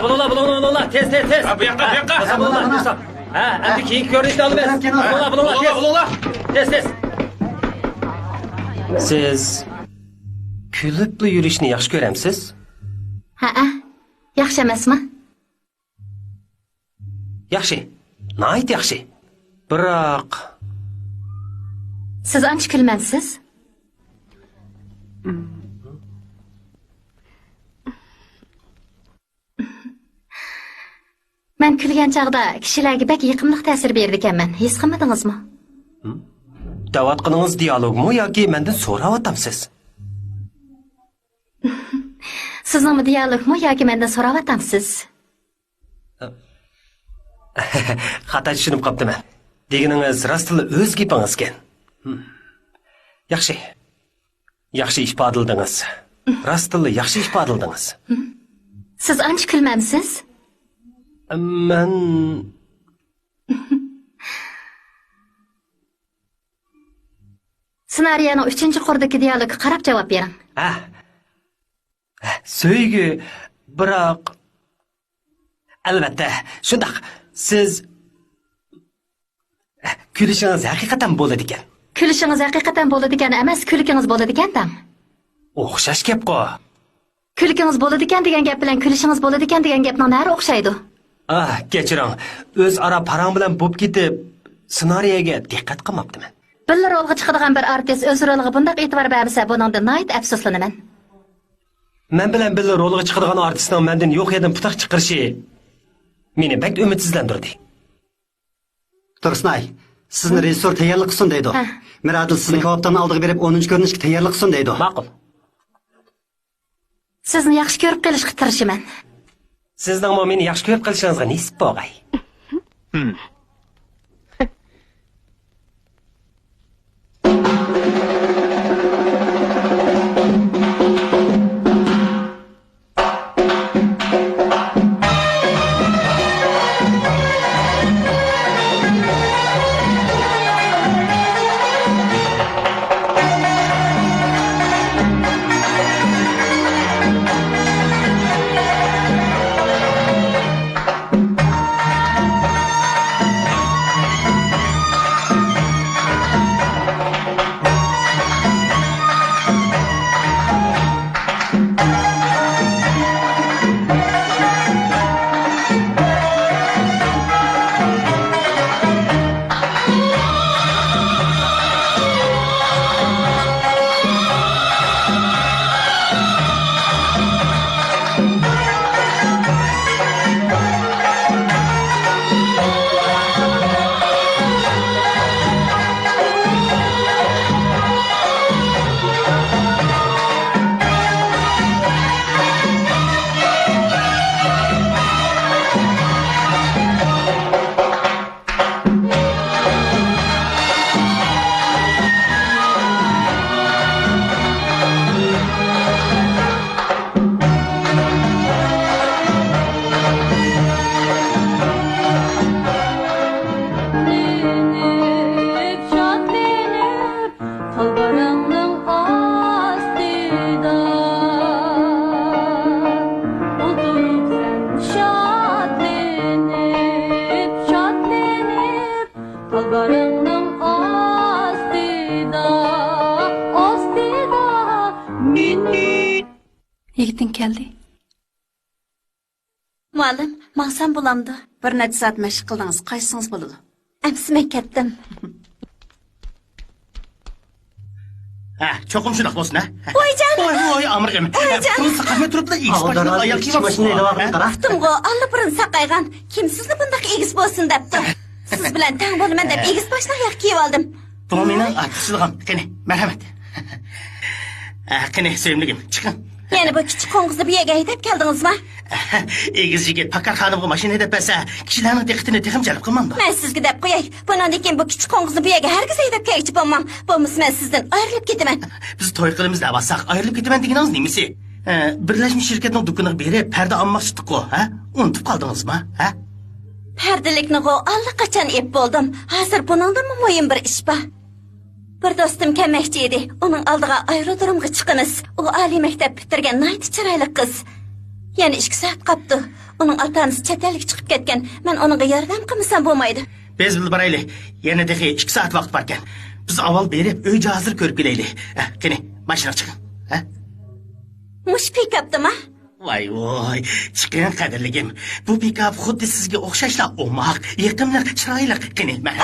Bulola, tez. Bu yoqqa. Bulola. Ha, endi keyin ko'rinishni olib ber. Bulola, tez. Siz kulibli yurishni yaxshi ko'ramsiz? Ha, yaxshi emasmi? Yaxshi. Nihoyat yaxshi. Biroq Siz ancha kulmansiz. Men kulgan chaqda kishilarga bak yiqimliq ta'sir berdi ekanman. His qilmadingizmi? davatqiningіз dialogmi yoki mendan so'rayaptamsiz? Sizningmi dialogmi yoki mendan so'rayaptamsiz? Xato tushunib qoptiman. Deganingiz rostila o'z gapingiz ekan. Yaxshi ifodaldingiz. Rostila yaxshi ifodaldingiz. Siz ancha kulmamsiz? Men Ssenariyning 3-qurdagi dialogga qarab javob bering. Söygü, biroq albatta, shundoq. Siz kulishingiz haqiqatan bo'ladi ekan. Kulishingiz haqiqatan bo'ladi ekan emas, kulkingiz bo'ladi ekan-da. O'xshash gap-ku. Kulkingiz bo'ladi ekan degan gap bilan kulishingiz bo'ladi ekan degan gapning nari o'xshaydi. Kechiring. O'zaro parang bilan bo'lib ketib, ssenariyaga diqqat qilmabdiman. Bir rolga chiqadigan bir artist o'z roliga bunday e'tibor bersa, buningdan nihoyat afsuslanaman. Men bilan birga rolga chiqadigan artistning mendan yo'q yerdan putoq chiqarishi meni bak umidsizlantirdi. Tursunay, sizni rejissor tayyorlik qilsin deydi. Miradil sizni kavobdan oldiga berib 10-ko'rinishga tayyorlik qilsin deydi. Ma'qul. Sizni yaxshi ko'rib qilishga tirishaman. Sizning meni yaxshi ko'rib qilishingizga nisb bo'g'ay. Yigiting keldi. Muallim, maqsam bo'lamdi. Bir necha soat mashq qildingiz, qaysingiz bo'ladi? Amsi men ketdim. Cho'qim shunaq bo'lsin, ha? Voyjon! Voy, amirg'im. Turib saqamay turibdi, ishpashni oyoq kiyib. Vaqtimga allabirin saqaygan. Kim sizni bunday egiz bo'lsin debdi. Siz bilan tang bo'laman deb egiz boshni oyoq kiyib oldim. Bu mening aqlsizligim. Qani, marhamat. Qani, sevimligim, chiqing. Yani bu kichik qo'ng'izni bu yerga haydab keldingizmi? Egiz yigit Pakar xonimga mashina deb bersa, kishilarning diqqatini texim jalb qilmamdi. Men sizga deb qo'yay. Bundan keyin bu kichik qo'ng'izni bu yerga hargiz haydab kelchi bo'lmam. Bo'lmasa men sizdan ayrilib ketaman. Biz to'y qilamiz deb olsak, ayrilib ketaman deganingiz nimasi? Birlashma shirkatning do'koniga berib, parda olmoqchidik-ku, ha? Unutib qoldingizmi, ha? Pardalikni allaqachon ep bo'ldim. Hozir buningdan muhim bir ish bor. Bir do'stim kelmoqchi edi. Uning oldiga aerodromga chiqamiz. U oliy maktab bitirgan nihoyat chiroyli qiz. Yana 2 saat qapti. Uning ota-onasi chet elga chiqib ketgan. Men uningga yordam qilmasam bo'lmaydi. Biz bilib barayli. Yana dahi 2 saat vaqt bor ekan. Biz avval berib uy hozir ko'rib kelaylik. Qani, mashinaga chiqing. Mush pikapdimi? Voy, chiqing qadrligim. Bu pikap xuddi sizga o'xshashla o'moq, yiqimli, chiroyli. Qani, mana.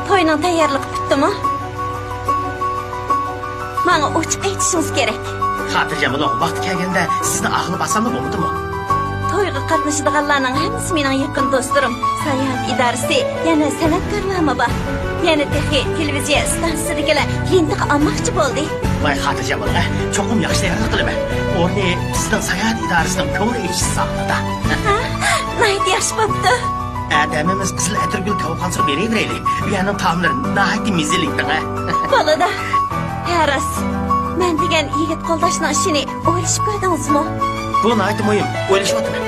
To'yning tayyorligi bitdimi? Menga ochiq aytishingiz kerak. Xotirjam bo'ling, vaqt kelganda sizni aqli basamli bo'lmadimi? To'yga qatnashadiganlarning hammasi mening yaqin do'stlarim. Sayohat idorasi, yana san'atkorlarmi bor. Yana televiziya stansiyasidagilar lindiq olmoqchi bo'ldi. Voy, xotirjam bo'ling. Cho'qim yaxshi tayyorlik qilaman. O'rni sizning sayohat idorasining ko'ngli eshitish saqlida. Nayt yaxshi bo'pti. Adamimiz qizil atirgul kavqansir beraveraylik. Bu yana taomlar nahayat mezzilikda. Bolada. Haras. Men degan yigit qo'ldashning ishini o'ylashib ko'rdingizmi? Bu nahayat muhim. O'ylashyapman.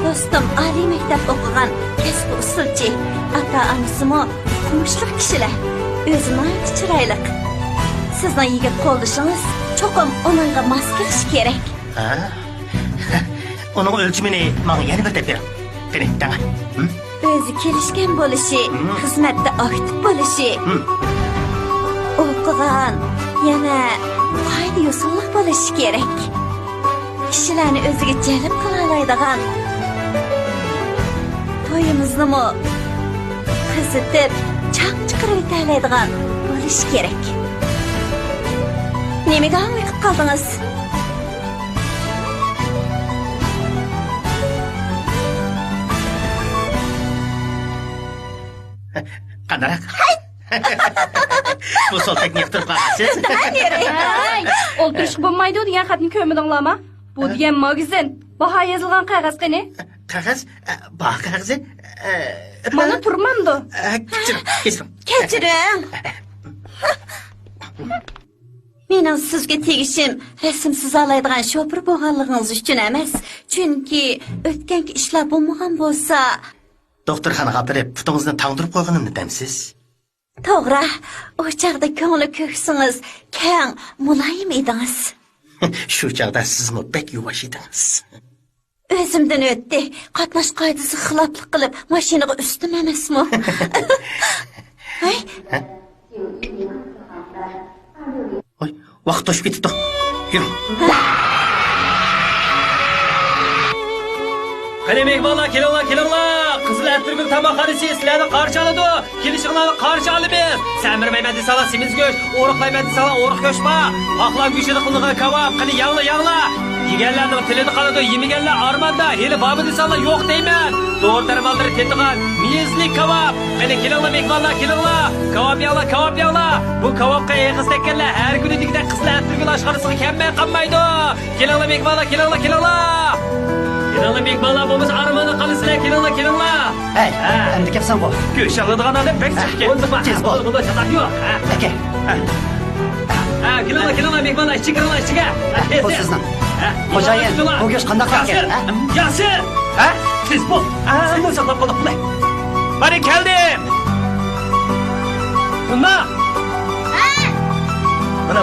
Do'stim oliy maktab o'qigan, kasbi usulchi, ota-onasimi o'qimishli kishilar. O'zi nahayat chiroyli. Sizning yigit qo'ldashingiz cho'qim uningga mos kelishi kerak. Uning o'lchimini menga yana bir deb bering. Qani, tanga. O'zi kelishgan bo'lishi, xizmatda aktiv bo'lishi. O'qigan, yana qoida usullik bo'lishi kerak. Kishilarni o'ziga jalb qila oladigan. To'yimizni qizitib, chaq chiqarib o'tadigan bo'lishi kerak. Nimaga o'qib qoldingiz? Qandarak? Bu soltakni yoqtirib qolasiz. Ay, o'ltirishib bo'lmaydi degan xatni ko'rmadinglarmi? Bu degan magazin. Baho yozilgan qog'oz qani? Qog'oz? Baho qog'ozi? Mana turmamdi. Kechiring. Mening sizga tegishim rasmsiz oladigan shopir bo'lganligingiz uchun emas, chunki o'tgangi ishlar bo'lmagan bo'lsa, doktorxonaga borib, putingizni tangdirib qo'yganimni demsiz? to'g'ri, o chaqda ko'ngli ko'ksingiz keng, muloyim edingiz. Shu chaqda sizmi bek yuvosh edingiz. O'zimdan o'tdi. Qatnash qoidasi xiloflik qilib, mashinaga ustim emasmi? Hay? Oy, vaqt to'shib ketibdi. Yuring. Qani mehmonlar, kelinglar. Qizil atirgul tamoqxonasi sizlarni qarshi oladi. Kelishinglarni qarshi olamiz. Samirmayman desalar semiz go'sh, o'riqlayman desalar o'riq go'sh bor. Oqlan go'shini qilgan kebab, qani yangla. Yeganlarning tilini qoladi, yemaganlar armonda. Hali bobi desalar yo'q deyman. To'g'ri darmaldir tetigan miyizli kebab. Qani kelinglar mehmonlar, Kebab yanglar. Bu kebabga eg'iz tekkanlar har kuni degida qizil atirgul oshxonasiga kelmay qolmaydi. Kelinglar mehmonlar, kelinglar. Kelinglar mehmonlar, bo'lmasa armonda qolasizlar, kelinglar. Hey, endi kelsan bu. Go'sh oladigan odam bek chiqib Tez bo'l. Bunda chaqaq yo'q. Aka, Kelinglar mehmonlar, ichiga. bu sizdan. Xo'jayin, bu go'sht qanday qilgan? Yasir! Tez bo'l. Sen saqlab qolib qulay. Mana keldim. Bunda.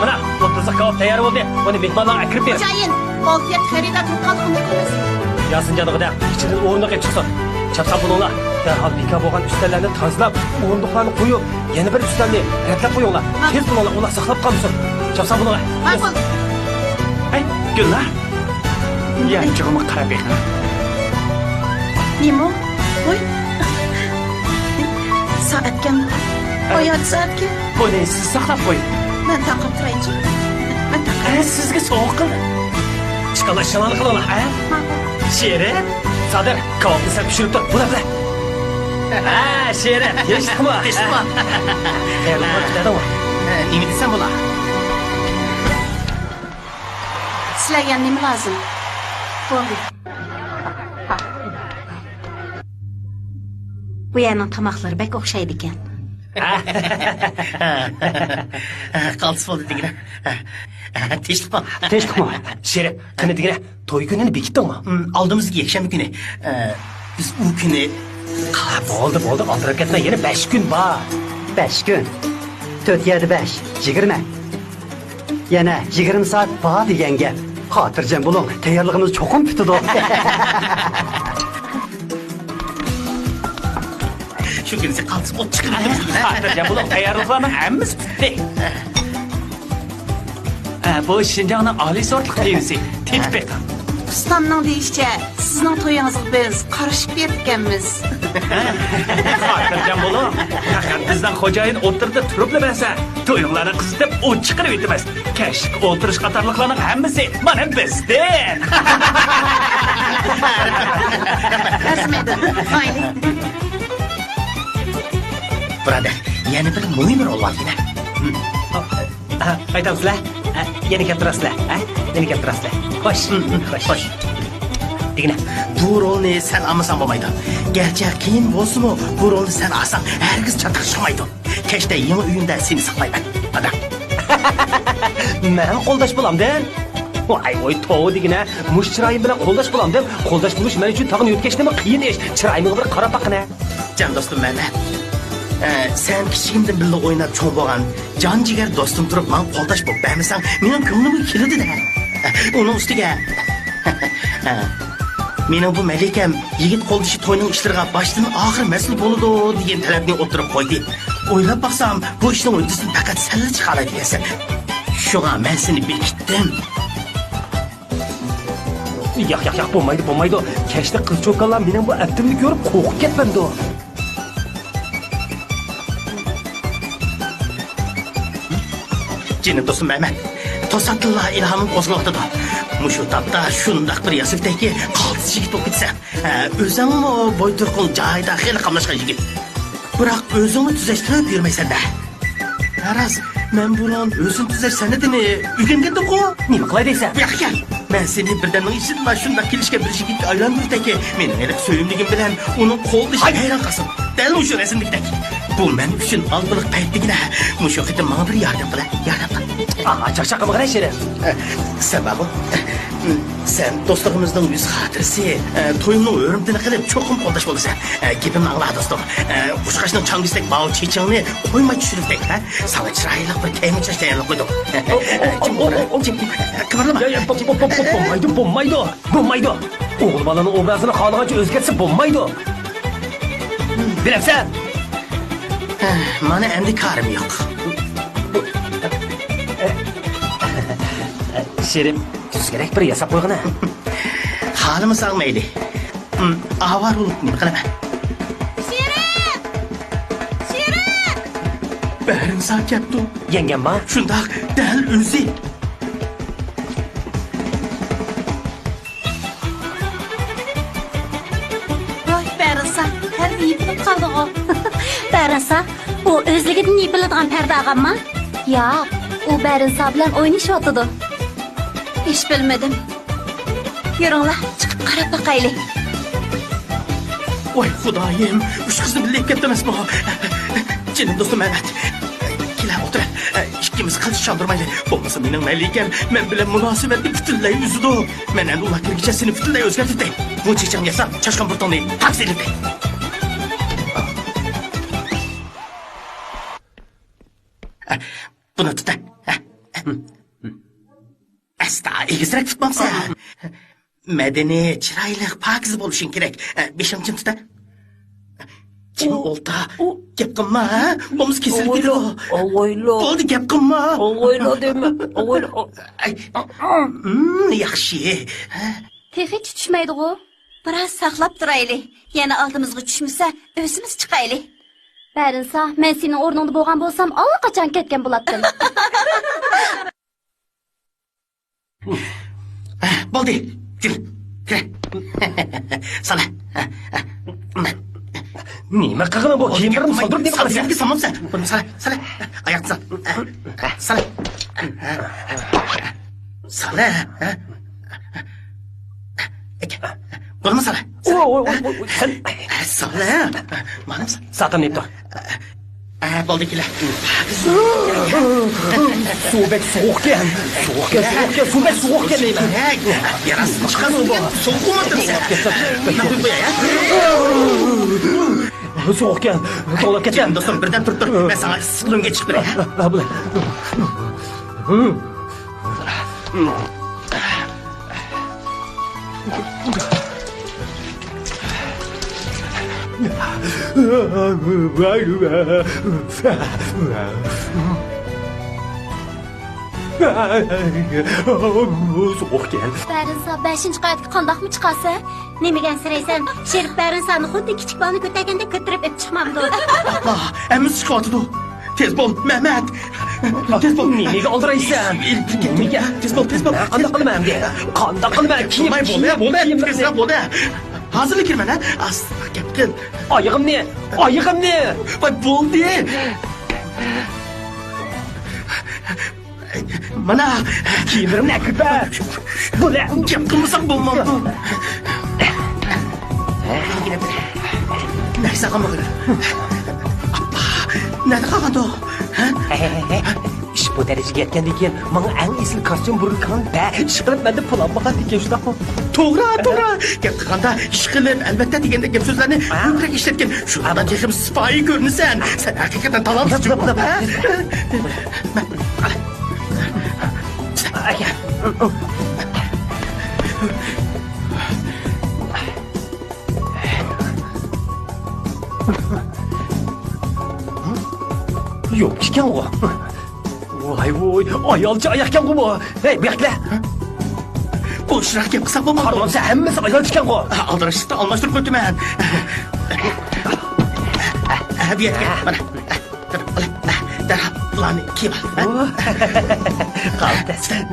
Mana, o'ttiz kebab tayyor bo'ldi. Buni mehmonlarga kirib ber. Xo'jayin, oltiya xarida turgan unutamiz. Yasin canıgıda, içinden o'rindiq chiqsin. Chapsam buninglar. Darhol beka bo'lgan ustallarni tozalab, o'rindiqlarni qo'yib, yana bir ustalni ratlab qo'yinglar. Tez bo'linglar, ular saqlab qolsin. Chapsam buninglar. Ma'qul. Ay, Gullar. Yanchig'imni qarab beqing. Nima? Voy. Soatga. Oyat soatga. Buni siz saqlab qo'ying. Men taqib turaychi. Sizga sovuq qildi. Chiqinglar, shalani qilinglar, ha? Sherif, Sadir, kebabni sen pishirib tur. Bula. Sherif, eshitdingmi? Qayerga boribdingmi? Nima desam bo'ladi? Sizlarga nima lozim? Bo'ldi. Bu yerning tomoqlari bek o'xshaydi ekan. Qaltis bo'ldi degina. Tinchlikmi? Sherif, qani degina, to'y kunini bekitdingmi? Oldimizga yakshanba kuni. Biz u kuni Bo'ldi, oldirib ketma, yana 5 kun bor. 5 kun. 4 7 5, 20. Yana 20 saat var degan gap. Xotirjam bo'ling, tayyorligimiz cho'qim bitdi. Shu kunisi qaltis ot chiqib Xotirjam bo'ling, tayyorliklarning hammasi bitdi. Bu Şinjanning oliy sortli mevasi. Tepbek. Ustamning deyishicha, sizning to'yingizga biz qarashib ketganmiz. Xotirjam bo'ling. Faqat bizdan xo'jayin o'tirdi turibli bilsa, to'yinglarni qizitib o't chiqarib o'tamiz. Kashk o'tirish qatorliqlarning hammasi mana bizdan. Rasmiydi. Mayli. Birodar, yana bir muhim rol bor yana. Aytamsizlar? Yana gapirasizlar? Yana gapirasizlar? Xo'sh. Degine, bu rolni sen almasan bo'lmaydi. Gerçi keyin bo'lsa-mu, bu rolni sen alsang, hergiz çatışmaydı. Keşte yeni uyunda seni saqlayman. Hadi. Men qo'ldosh bo'lamdan. Voy to'g'ri degina, mush chiroyim bilan qo'ldosh bo'lamdan. Qo'ldosh bo'lish men uchun tag'in yo'tkashnimi qiyin ish. Chiroyimga bir qarab baqina. Can dostum Mehmet. Sen kichigimdan birga o'ynab cho'ng bo'lgan jon jigar do'stim turib, men qo'ldosh bo'lib bermasang, mening ko'nglimga keladi-da. Uning ustiga mening bu malikam yigit qo'ldishi to'yning ishlariga boshdan oxir mas'ul bo'ladi degan talabni o'tirib qo'ydi. O'ylab baqsam, bu ishning uddasidan faqat salla chiqaradi deyasan. Shunga men seni bekitdim. Yo'q, bo'lmaydi. Kashda qiz cho'kkanlar mening bu aftimni ko'rib qo'rqib ketmandi. Cini dostum Mehmet, tosatilla ilhamım qo'zg'aldi. Mushu tapda shundaq bir yasifdagi qaltis yigit bo'lib ketsa, o'zingmi bo'yturqul joyda xil qamlashgan yigit. Biroq o'zingni tuzashtirib yurmaysan-da. Araz, men bulan o'zim tuzash san'atini o'rgangandim-ku. Nima qilay deysan? Bu yoqqa kel. Men seni birdanning ichida shundaq kelishga bir yigitga aylantirdiki, mening iliq so'yimligim bilan uning qo'lida hayron qolsin. Dal mushu rasmdagidek. Bu men uchun albiliq paytdigina. Mushu qitim menga bir yordam qil. Chaqchaqqa qarang Shirin. Sababi sen do'stligimizning yuz xotirasi, to'yimning o'rimtini qilib cho'qim qo'ldash bo'lsa, gapimni angla do'stim. Qushqashning changisdek bao chechingni qo'ymay tushiribdik, ha? Sana chiroyli bir kaymochash tayyorlab qo'ydim. Qimirlama. Bo'lmaydi. O'g'il bolaning obrazini xohlagancha o'zgarsa bo'lmaydi. Bilapsan? Mana endi karim yo'q. Shirin, tuz kerak bir yasab qo'yg'ina. Halimiz almaydi. Avar bo'lib nima qilaman? Shirin! Barin sakapdi. Yengamma? Shundaq dal o'zi. Voy Barisa, har yipilib qoldi-ku. Barinsa, u o'zligidan yipiladigan parda og'ammi? Yo'q, u Barinsa bilan o'ynashyotdi. Hiç bilmedim. Yürünglar, çıkıp qarab baqaylik. Voy xudoyim, uch qizni birlab ketdimizmi? Jinim do'stim Mehmet. Kela o'tir. Ikkimiz qilich chaldirmaylik. Bo'lmasa mening malikam men bilan munosabatni butunlay uzdi. Men endi ular kirgicha seni butunlay o'zgartirdim. Bu checham yasab, chashqon burtonni taqsilib. Buni tut. Asta, egizrak tutmamsan. Madaniy, chiroyli, pokiz bo'lishing kerak. Beshamchim tuta. Kim olta? Gap qilma, bo'lmasa kesilib ketadi. O'ylo. Bo'ldi, gap qilma. O'ylo dema. O'ylo. Yaxshi. Texi tutishmaydi-ku. Biraz saqlab turaylik. Yana oldimizga tushmasa, o'zimiz chiqaylik. Barinsa, men sening o'rningda bo'lgan bo'lsam, allaqachon ketgan bo'lardim. Bo'ldi. Kir. Sana. Nima qilg'ini bu? Kiyimlarimni soldirib nima qilasan? Senga solmamsan. Buni sana. Oyoqni sol. Sana. Bo'lma sana. Sen Sana. Mana saqlanib tur. Bo'ldi kelar. Suvbek sovuqkan. Suvbek sovuqkan deyman. Yarasi chiqadi bu. Sovuqmoqda Sovuqkan. To'lib ketgan. Do'stim birdan turib tur. Men sana issiqligimga chiqib beray. Soğuk gel. Bärinsa 5-nji qavatga qandaqmı chiqasa? Nemagan siraysan? Sherif Bärinsani xuddi kichik bolani ko'targanda ko'tarib ep chiqmamdi. Allah, emmiz çıkmadı. Tez bol, Mehmet. Tez bol. Nega oldiraysan? Nega? Tez bol, tez bol. Qanday qilmam de? Qanday qilmam? Qilmay bo'ldi. Tezroq bo'ldi. Hazırlık kirmen ha? Asla gap qil. Oyog'imni, oyog'imni. Voy bo'ldi. Mana Kiyimlarimni kirpa. Bo'la. gap qilmasak bo'lmadi. Neyse qilma qil. Appa, nada qolgandi o? Ha? Ish bu darajaga yetgandan keyin menga eng esil kostyum burilgan ba ish qilib menda pul olmagan ekan shundaqmi? To'g'ri. Gap qilganda ish qilib albatta deganda gap so'zlarni ko'proq ishlatgan. Shulardan jehim sifoyi ko'rinasan. Sen haqiqatan talantsiz. Aka. Yo'q ekan u. Voy, ayolcha oyoqkan bu. Hey, bu yoqda. Boşrak gap qilsak bo'lmadi. Qarmonsa hammasi ayol ekan bu. Aldirishda almashtirib qo'ydiman. Bu yerga mana. Darhol ularni kiyib ol. Qaldasan.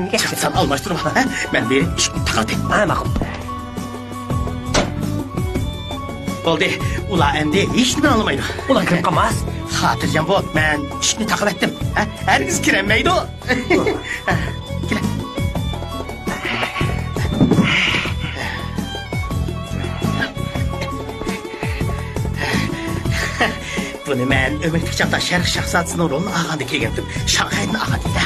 Sen almashtirib ol. Men beri ishni taqadim. Ma'qul. Bo'ldi. Ular endi hech nima olmaydi. Ular kirib qolmas. Xotirjam bo'l. Men ishni taqib etdim. Hargiz kirolmaydi u. Kel. Buni men ömürlük çağda Şərq şahzadəsinin rolunu ağanda kelgandim. Şanghayning ağadida.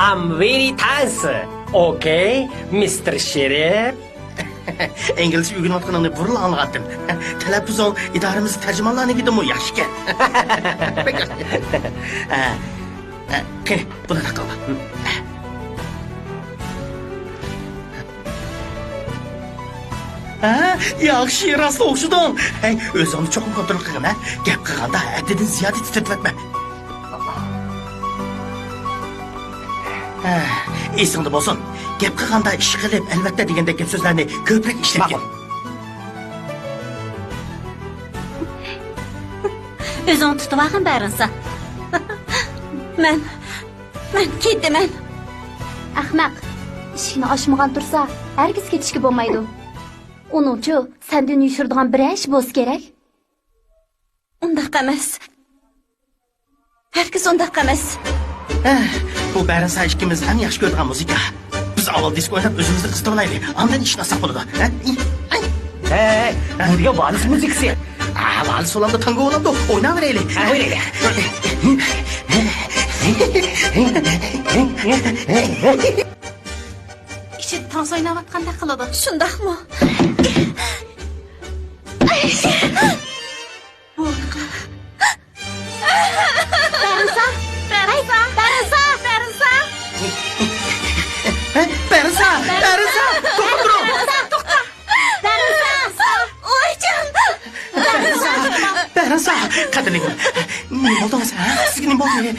I'm very thanks. Okay, Mr. Sheriff. İngilizce o'rganayotganingni burun anladim. Talaffuzing idoramiz tarjimonlarnikidan yaxshi ekan. Qani, buni taqib ol. Yaxshi rost o'xshading. O'zingni cho'qim kontrol qilgin, ha? Gap qilganda haddidan ziyoda titratma. Esingda bo'lsin. Gap qilganda ish qilib, albatta deganda gap so'zlarni ko'proq ishlatgin. O'zing tutib olgin Bärinsa. Men ketdiman. Ahmaq. Ishini ochmagan tursa, hargiz ketishga bo'lmaydi. Uningchi sendan yushirdigan bir ish bo'lish kerak. Undaq emas. Hargiz undaq emas. Bu Bärinsa ikkimiz ham yaxshi ko'rgan muzika. Biz avval disko o'ynab o'zimizni qistirib olaylik. Ondan ishni olsak bo'ladi. Hey, burga vals muzikasi. Vals olanda tango olanda o'ynaveraylik. O'ynaylik. Ishi tons o'ynayotganda qiladi. Shundaqmi? Bärinsa! To'xta! Bärinsa! Qadrligim. Nima bo'ldi o'zi? Sizga nima bo'ldi?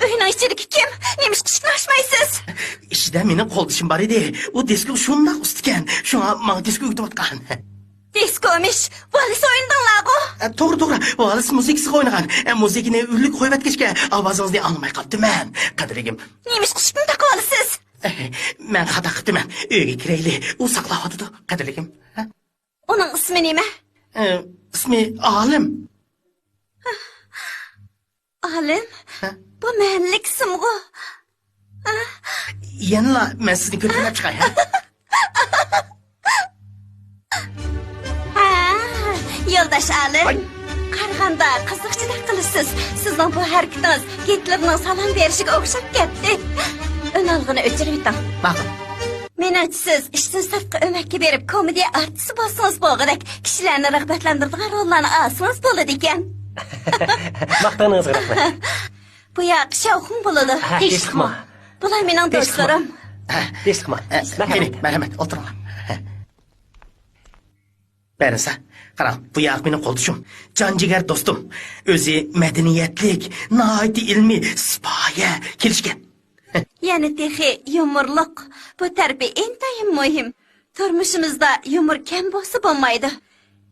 Uyning ichidagi kim? Nima qilishni ochmaysiz? Ishida mening qo'ldishim bor edi. U disko shundoq ustgan. Shunga menga disko o'tayotgan. Diskomish, vals o'yindinglar-ku. To'g'ri. Vals muzikasi o'ynagan. Muzikani uylik qo'yib atgachga ovozingizni olmay qoldim-man. Qadrligim. Nima qilishni taqolsiz? Men xato qildim. Uyga kiraylik. U saqlayotdi, qadrligim. Uning ismi nima? İsmi Alim. Alim? Bu mahallik ismi-ku. Yanıla men sizni ko'tarib chiqay, ha? Yo'ldosh Alim. Qarag'anda qiziqchilik qilasiz. Sizning bu harakatingiz Gitlerning salom berishiga o'xshab ketdi. ön algını öçürüp eting. Ma'qul. Menimcha siz ishdan sirtqa o'makka berib komediya artisti bo'lsangiz bo'lg'idek kishilarni rag'batlantiradigan rollarni olsangiz bo'ladi ekan. Maqtaningizga rahmat. Bu yoq shavqin bo'ladi. Teshikma. Bular mening do'stlarim. Teshikma. Qani, marhamat, o'tiringlar. Bersa, qarang, bu yoq mening qo'ltishim. Jonjigar do'stim. O'zi madaniyatlik, nihoyat ilmiy, sipoya kelishgan. Yana texi yumorliq. Bu tarbiya intayin muhim. Turmushimizda yumor kam bo'lsa bo'lmaydi.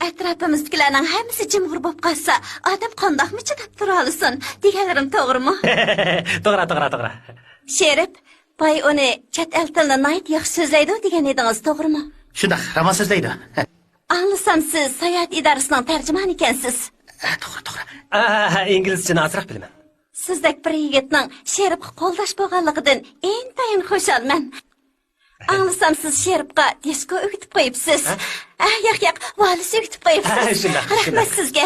Atrofimizdagilarning hammasi jimg'ir bo'lib qolsa, odam qandoqmi chidab tura olsin? Deganlarim to'g'rimi? To'g'ri. Sherib, boy uni chet el tilini nihoyat yaxshi so'zlaydi degan edingiz, to'g'rimi? Shundoq, roman so'zlaydi. Anglasam siz sayyohat idorasining tarjimoni ekansiz. To'g'ri. Inglizchani ozroq bilaman. Sizdek bir yigitning Sheribga qo'ldash bo'lganligidan intayin xushalman. Anglasam siz Sheribga disko o'gitib qo'yibsiz. Yo'q, valis o'gitib qo'yibsiz. Rahmat sizga.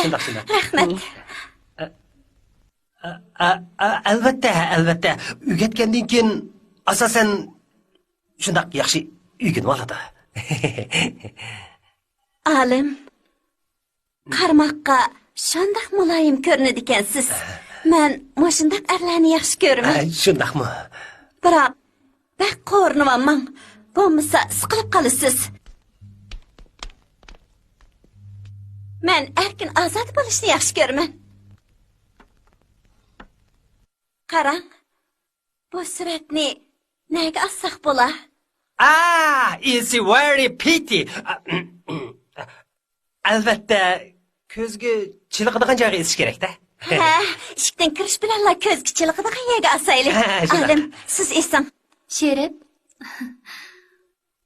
Rahmat. Albatta. O'rgatgandan keyin asosan shundoq yaxshi o'rganib oladi. Alim. Qarmoqqa shundoq muloyim ko'rinadi ekansiz. Men moshindaq arlarni yaxshi ko'raman. Shundaqmi? Biroq bak qo'rnimman. Bo'lmasa siqilib qolasiz. Men erkin ozod bo'lishni yaxshi ko'raman. Qarang. Bu suratni nega olsak bo'lar? It's very pity. Albatta, ko'zga chiliqadigan joyga isish kerak-da. Eshikdan kirish bilanla ko'zga chiliqadigan yerga asaylik. Alim, siz esing. Sherib,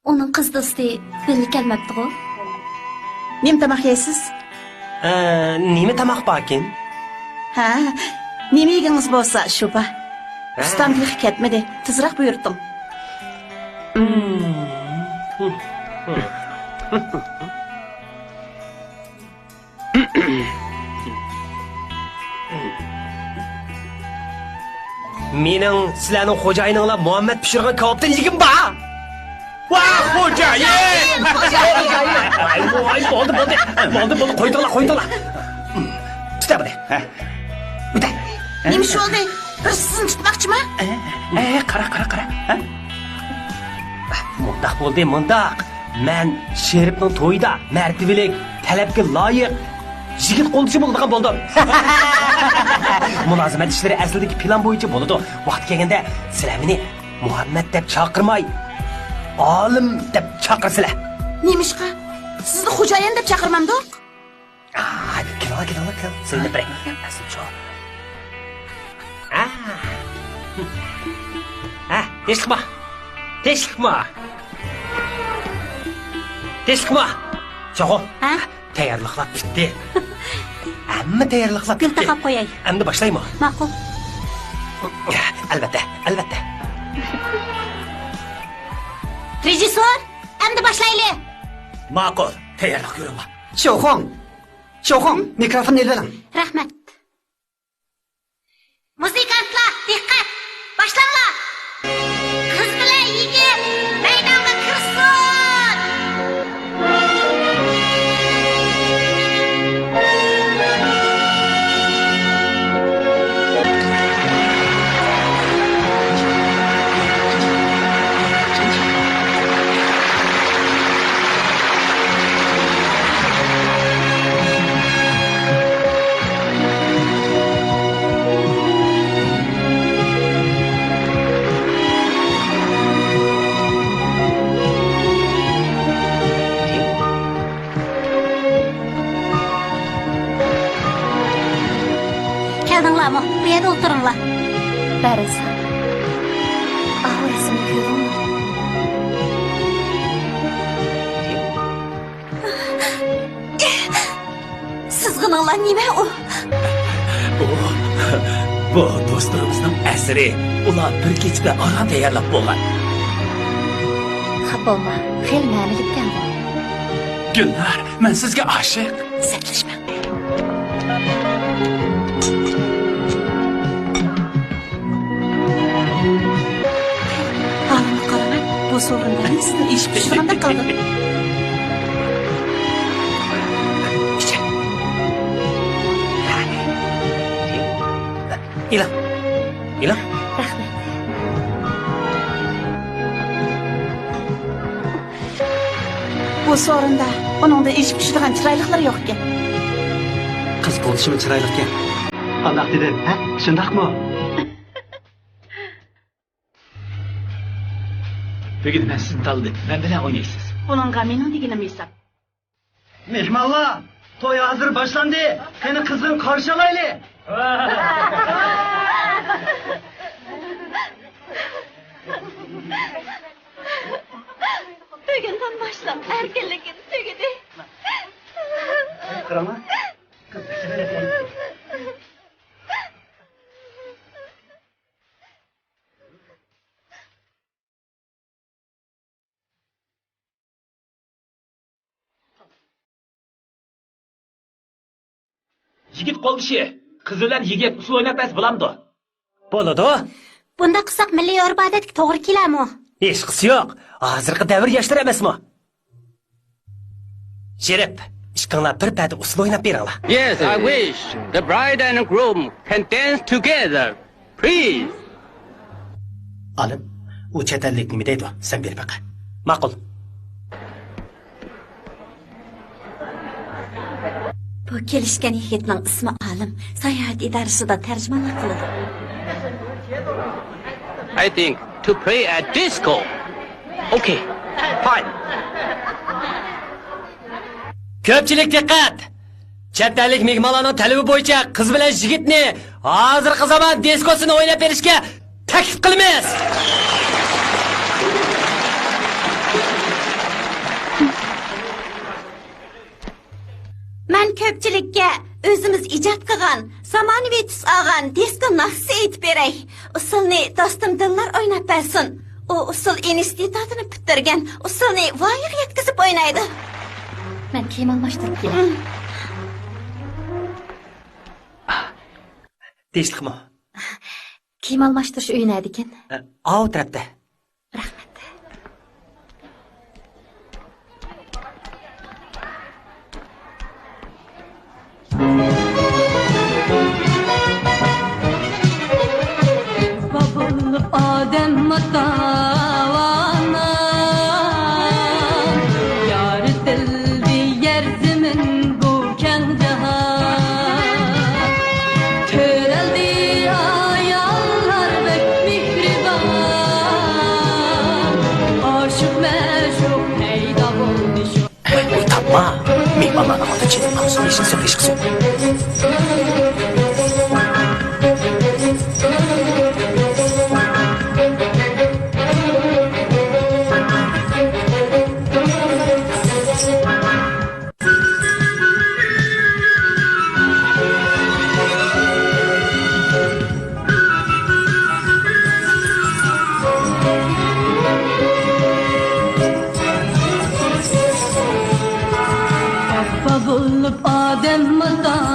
uning qiz do'sti belli kelmabdi-ku. Nima tamoq yeysiz? Nima tamoq borkin? Ha, nima yegingiz bo'lsa, shuba. Ustam yig'i ketmadi. Tezroq buyurdim. Mening sizlarning xo'jayininglar Muhammad pishirgan kebabdan yegim bor. Voy xo'jayin! Bo'ldi, qo'ydilar. Tuta buni. O'tay. Nima shu oldi? Bir sizni tutmoqchimi? Qara. Mundaq bo'ldi. Men Sheribning to'yida martabalik, talabga loyiq yigit qo'ldishi bo'lgan bo'ldim. Mulozimat ishlari aslidagi plan bo'yicha bo'ladi. Vaqt kelganda sizlar meni Muhammad deb chaqirmay, olim deb chaqirsizlar. Nima ishqa? Sizni xo'jayin deb chaqirmamdoq? Kel. Seni bırak. Asıl şu. Teşkma. Çoğu. Tayyorliqlar bitdi. Hamma tayyorliqlar bitdi. Gul taqab qo'yay. Endi boshlaymi? Ma'qul. Albatta. Rejissor, endi boshlaylik. Ma'qul, tayyorlik ko'ringlar. Shoxon, mikrofonni elvering. Rahmat. Muzikantlar, diqqat. Boshlanglar. Qiz bilan yigit maydonga kirsin. Keldinglarmi? Bu yerda o'tiringlar. Barisa. Avasini ko'ring. Sizg'ininglar nima u? Bu do'stlarimizning asri. Ular bir kechda orom tayyorlab bo'lgan. Xafa bo'lma. Xel ma'nilikdan bor. Gullar, men sizga oshiq. Satlashma. aynısını iş pişirganda kaldı. İlan. İlan. Bu sorunda onun da iş pişirgen çıraylıkları yok ki. Kız bo'lishimi chiroylikan. Qandaq dedim, ha? Shundaqmi? Bugün ben sizin tanıdım. Ben bilen oynaysınız. Bununla menin deginim hesap. Mehmanlar, toy hazır başlandı. Seni kızın karşılaylı. Bugünden başlap erkinligin tügüdü. Kırama. Kız Yigit qo'ldishi. Qiz bilan yigit usul o'ynatmas bulamdi. Bo'ladi. Bunda qilsak milliy urf-odatga to'g'ri keladimi? Hech qisi yo'q. Hozirgi davr yoshlar emasmi? Sherif, ishqinglar bir payda usul o'ynab beringlar. Yes, I wish the bride and groom can dance together. Please. Alim, u chet ellik nima deydi? Sen ber baqa. Ma'qul. Bu kelishgan yigitning ismi Alim. Sayohat idorasida tarjimonlik qiladi. I think to play at disco. Okay. Fine. Ko'pchilik diqqat. Chet ellik mehmonlarning talabi bo'yicha qiz bilan yigitni hozirgi zamon diskosini o'ynab berishga taklif qilamiz. Men ko'pchilikka o'zimiz ijod qilgan, zamonaviy tus olgan disko naqsi aytib beray. Usulni do'stim Dillar o'ynab bersin. U usul institutini bitirgan, usulni voyaga yetkazib o'ynaydi. Men kiyim almashtirib kelay. Tinchlikmi? Kiyim almashtirish uyi naydi ekan? Av tarafda. Rahmat. Babulup Adem matavana Yar dildi yer zemin bu ken jahan Töreldi ayallar bek mihriban Aşık meşuk peyda oldu şu Uytapma. Mehmanlarning oldi chetib qolsin. Eshik qilsin. Babulup Adem matavana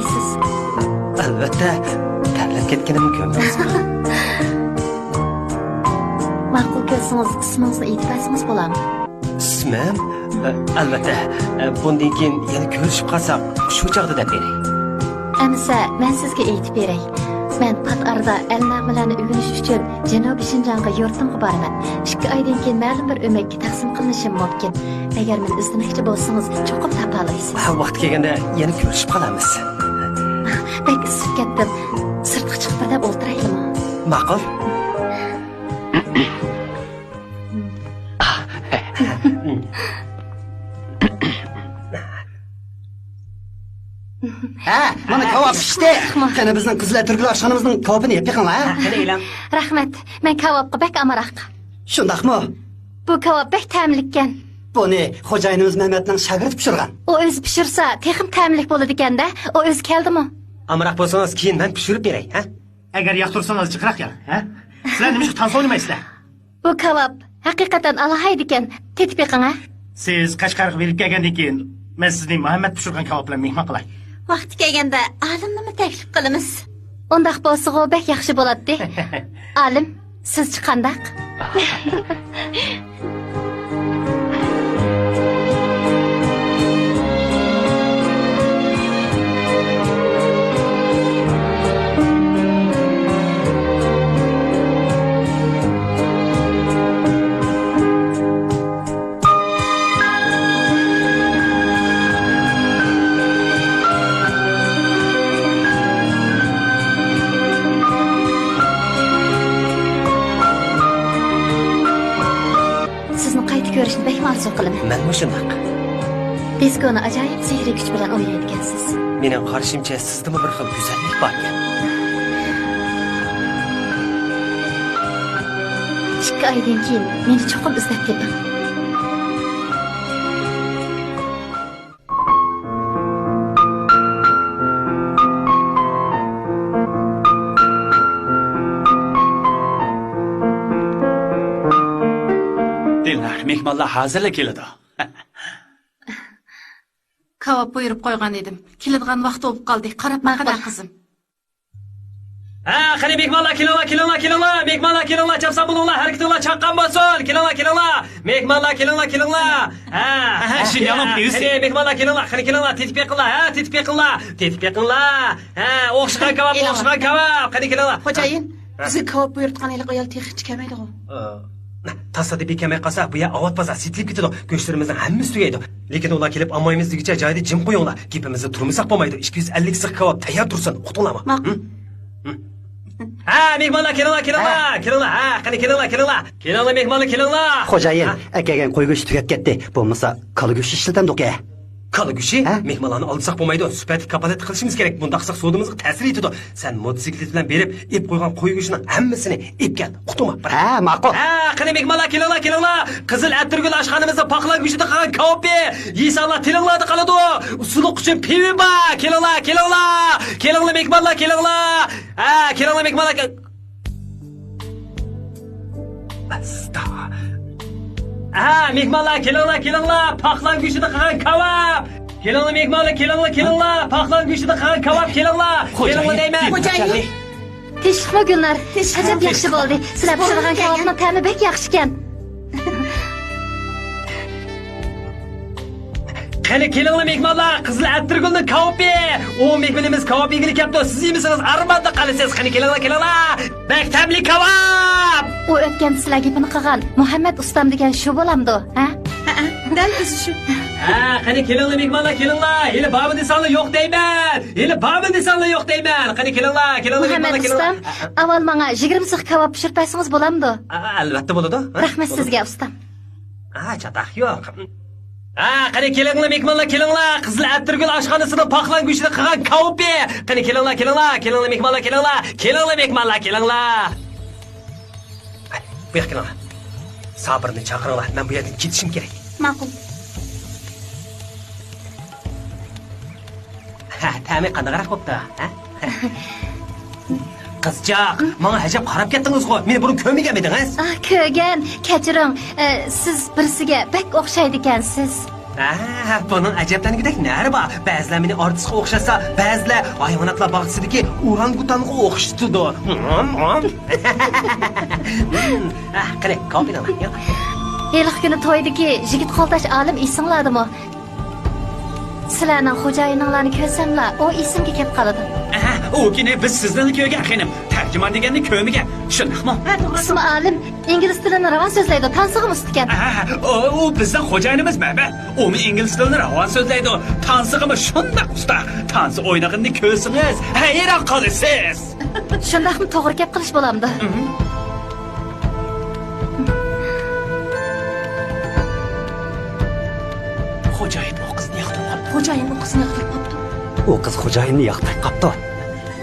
ekansiz. Albatta, tanlab ketganimni ko'rmaysizmi? Ma'qul ko'rsangiz ismingizni aytib bersangiz bo'ladimi? Ismim? Albatta, bundan keyin yana ko'rishib qolsak, shu chog'da deb beray. Amsa, men sizga aytib beray. Men pat arada elnamalarni o'rganish uchun Janubiy Shinjonga yurtimga boraman. 2 oydan keyin ma'lum bir o'makka taqsim qilinishim mumkin. Agar meni izlamoqchi bo'lsangiz, cho'qib topa olasiz. Vaqt kelganda yana ko'rishib qolamiz. Bek isib ketdim. Sirtga chiqib birda o'ltiraylikmi? Ma'qul. Ha, mana kebab pishdi. Qani bizning qizlar turklar oshxonamizning kebabini yeb yiqing, ha? Qani elam. Rahmat. Men kebabga bek amaraq. Shundaqmi? Bu kebab bek ta'mlikkan. Buni xo'jayinimiz Mehmetning shagirdi pishirgan. O o'zi pishirsa, texim ta'mlik bo'ladi ekanda. O o'zi keldimi? Amroq bo'lsangiz, keyin men pishirib beray, ha? Agar yoqtirsangiz chiqroq keling, ha? Sizlar nima tan solmaysizlar? Bu kebab haqiqatan alohida ekan. Tetib yiqing, ha? Siz Qashqarga berib kelgandan keyin men sizning Muhammad pishirgan kebab bilan mehmon qilay. Vaqti kelganda olimni taklif qilamiz. Undaq bo'lsa, o bek yaxshi bo'ladi. Alim, siz chiqandaq? Ko'rishni bek arzu qilaman. Men shundaq. Diskoni ajoyib sehriy kuch bilan o'ynaydi ekansiz. Mening qarashimcha sizda bir xil go'zallik bor ekan. 2 oydan keyin meni cho'qib izlab teping. Mehmonlar hozirla keladi. Kebab buyurib qo'ygan edim. Keladigan vaqt bo'lib qoldi. Qarab maqada qizim. Ha, qani mehmonlar kelinglar. Mehmonlar kelinglar, chapsa bo'linglar, harakatinglar chaqqan bo'lsin. Kelinglar. Mehmonlar kelinglar. Ha, shu yonib deysiz. Qani mehmonlar kelinglar, kelinglar, tetib yiqinglar. Ha, o'xshagan kebab. Qani kelinglar. Xo'jayin, bizga kebab buyurtgan ayol texnik kelmaydi-ku. Tasodifiy kelmay qolsa, bu yer avot bozor sitilib ketadi. Go'shtlarimizning hammasi tugaydi. Lekin ular kelib olmaymiz degicha joyda jim qo'yinglar. Gapimizni turmasak bo'lmaydi. 250 siq kebab tayyor tursin. Uqtinglarmi? Ma'qul. Ha, mehmonlar kelinglar. Ha, qani kelinglar. Kelinglar mehmonlar kelinglar. Xo'jayin, akagan qo'y go'shti tugab ketdi. Bo'lmasa kala go'shti ishlatamdik-a. Kala go'shti? Mehmonlarni olsak bo'lmaydi. Sifat kapolat qilishimiz kerak. Bunda qilsak sodimizga ta'sir etadi. Sen motosiklet bilan berib, ip qo'ygan qo'y go'shtining hammasini ip kel. Qutuma. Ha, ma'qul. Ha, qani mehmonlar kelinglar. Qizil atirgul oshxonamizda paqlan go'shtida qolgan kebab. Yesanlar tilinglarda qoladi. Usuluq uchun pivi bor. Kelinglar. Kelinglar mehmonlar kelinglar. Ha, kelinglar mehmonlar. Basta. Ha, mehmonlar kelinglar. Paqlan go'shtida qolgan kebab. Kelinglar mehmonlar kelinglar. Paqlan go'shtida qolgan kebab kelinglar. Kelinglar deyman. Xo'jayin. Tinchlikmi Gulnar? Ajab yaxshi bo'ldi. Sizlar pishirgan kebabning ta'mi bek yaxshi ekan. Qani kelinglar mehmonlar, qizil atirgulning kebabi. O mehmonimiz kebab yegili kelibdi. Siz yemisiniz? Armonda qolasiz. Qani kelinglar. Maktabli kebab. U o'tgan sizlar gapini qilgan Muhammad ustam degan shu bo'lamdi, ha? Dal o'zi shu. Ha, qani kelinglar mehmonlar kelinglar. Hali baba desanlar yo'q deyman. Qani kelinglar Muhammad ustam, avval menga 20 siq kebab pishirib bersangiz bo'lamdi? Albatta bo'ladi. Rahmat sizga ustam. Chataq yo'q. Ha, qani kelinglar mehmonlar kelinglar. Qizil atirgul oshxonasida paqlan go'shtida qolgan kebab. Qani kelinglar mehmonlar kelinglar. Bu yoqqa kelinglar. Sabrni chaqiringlar. Men bu yerdan ketishim kerak. Ma'qul. Ha, ta'mi qanaqaroq bo'pti, ha? Qizchaq, menga ajab qarab ketdingiz-ku. Meni buni ko'rmagan edingiz? Ko'rgan, kechiring. Siz birisiga bek o'xshaydi ekansiz. Bunun acablanigidek nari bor. Ba'zilar meni artistga o'xshasa, ba'zilar hayvonotlar bog'chisidagi orangutanga o'xshatadi. Qani, kopinalar. Yılıq günü toydaki jigit koldaş alim isimladımı? Sizlarning xo'jayininglarni ko'rsamla, o isimga kelib qoladi. O kuni biz sizni ko'rgan xinim. Tarjimon deganni ko'rmagan. Shundaqmi? İsmi alim, ingliz tilini ravon so'zlaydi, tansig'im ustikan. O bizning xo'jayinimiz Mehmet. O ingliz tilini ravon so'zlaydi. Tansig'imi shundaq usta. Tansi o'ynag'ini ko'rsangiz, hayron qolasiz. Shundaqmi to'g'ri gap qilish bo'lamdi. Xo'jayin o qizni yoqtirib qopti. Xo'jayin o qizini yoqtirib qopti. O qiz xo'jayinni yoqtirib qopti.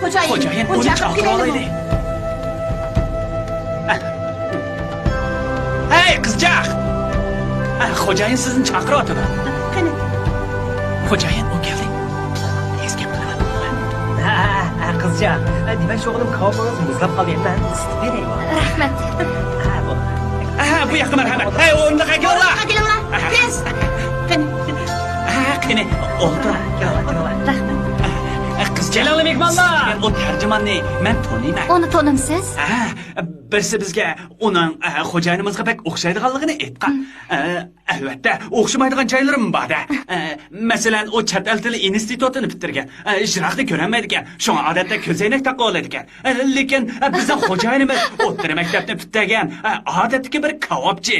Xo'jayin uni chaqirib olaydi. Hey qizchaq. Xo'jayin sizni chaqiryapti. Qani. Xo'jayin o keldi. Esga qilaman. Qizchaq, demak shu o'g'lim kavboz muzlab qolyapman. Isitib beray. Rahmat. Bu yoqqa marhamat. Hey o'rniga kelinglar. Kelinglar. Tez. Qani. Qani, o'ltir. Rahmat. Kelinglar mehmonlar. O tarjimonni men taniyman. Onu tanimsiz? Birisi bizga uning xo'jayinimizga pek o'xshaydiganligini aytgan. Albatta, o'xshamaydigan joylarim bor-da. Masalan, o chet el tili institutini bitirgan. Ijroqni ko'rolmaydigan. Shunga odatda ko'zoynak taqib oladigan. Lekin bizning xo'jayinimiz o'rta maktabni bitirgan. Odatdagi bir kavobchi.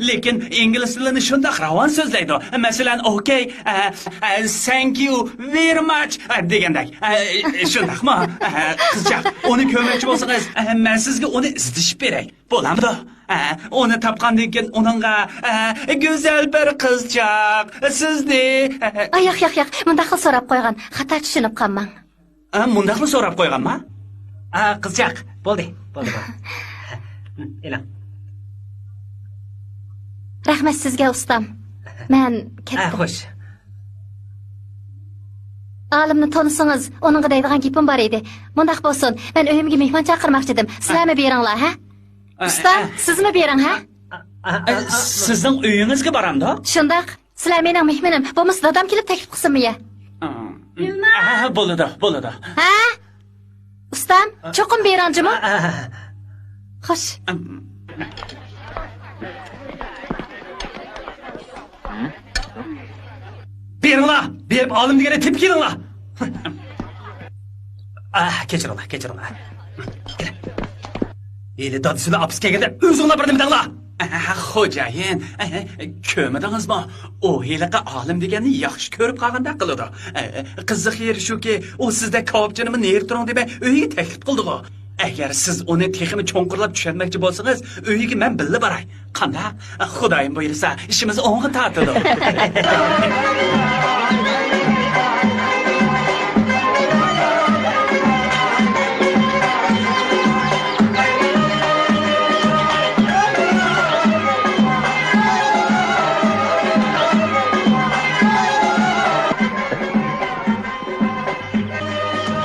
Lekin ingliz tilini shundoq ravon so'zlaydi. Masalan, okay, thank you very much degandak. Shundaqmi? Qizchaq, uni ko'rmoqchi bo'lsangiz, men sizga uni izlashib beray. Bo'lamidi? Uni topgandan keyin uningga go'zal bir qizchaq sizni Yo'q. Bunda xil so'rab qo'ygan. Xato tushunib qolmang. Mundaqmi so'rab qo'yganman? Qizchaq, bo'ldi. Elam. Rahmat sizga ustam. Men ketdim. Xo'sh. Alimni tanisangiz, onunga deydigan gapim bor edi. Bundaq bo'lsin, men uyimga mehmon chaqirmoqchi edim. Sizlarmi beringlar, ha? Usta, sizmi bering, ha? Sizning uyingizga boramda? Shundaq. Sizlar mening mehmonim. Bo'lmasa dadam kelib taklif qilsinmi-ya? Bo'ladi. Ha? Ustam, cho'qim beranjimi? Xo'sh. Beringlar, berib olim degani tep kelinglar. Kechiringlar. Eli dadisini apis kelganda o'zinglar bir nima denglar. Xo'jayin, ko'rmadingizmi? O heliqa olim deganni yaxshi ko'rib qolganda qiladi. Qiziq yeri shuki, u sizda kavobchinimi ner turing deb uyiga taklif qildi-ku. Agar siz uni texini cho'nqirlab tushunmoqchi bo'lsangiz, uyiga men billa boray. Qanday? Xudoyim buyursa, ishimiz o'ng'i tortadi.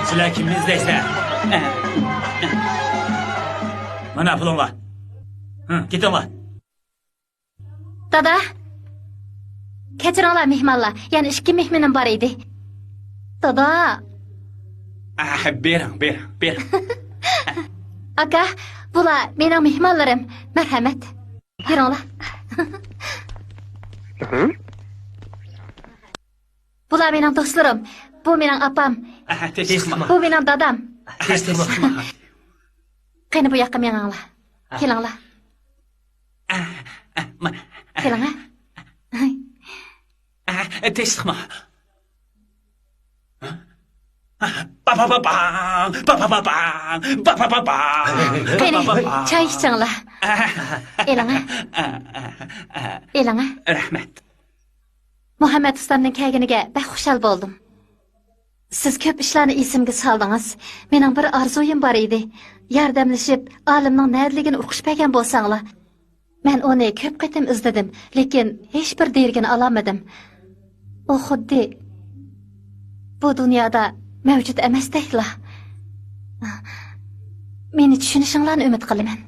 Sizlar kimni izlaysizlar? Mana pulinglar. Ketinglar. Dada. Kechiringlar mehmonlar. Yana 2 mehmonim bor edi. Dada. Bering. Aka, bular mening mehmonlarim. Marhamat. Yuringlar. Bular mening do'stlarim. Bu mening apam. Bu mening dadam. Qani bu yoqqa meninglar. Kelinglar. Kelinglar. Tezlikmi? Qani, choy ichinglar. Elinglar. Rahmat. Muhammad ustamning kelganiga baxushal bo'ldim. Siz ko'p ishlarni esimga soldingiz. Mening bir orzuyim bor edi. Yordamlashib, olimning nədligini o'qish bergan bo'lsanglar. Men uni ko'p qatim izladim, lekin hech bir dergini olamadim. U xuddi bu dunyoda mavjud emasdeklar. Meni tushunishinglarni umid qilaman.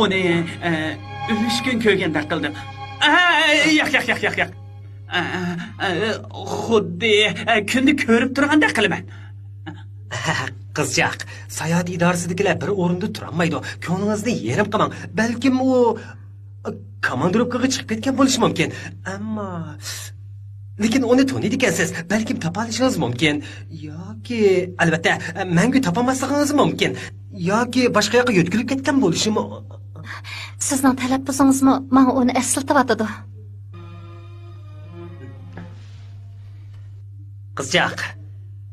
Onu 3 gün ko'rgandek qildim. Yo'q. Xuddi kunni ko'rib turgandek qilaman. Qizchaq, sayohat idorasidagilar bir o'rinda turolmaydi. Ko'nglingizni yerim qilmang. Balkim u komandirovkaga chiqib ketgan bo'lishi mumkin. Ammo lekin uni taniydi ekansiz. Balkim topa olishingiz mumkin. Yoki albatta menga topolmasligingiz mumkin. Yoki boshqa yoqqa yo'tkilib ketgan bo'lishi mumkin. Sizning talaffuzingizmi menga uni eslatyotidi. Qizchaq,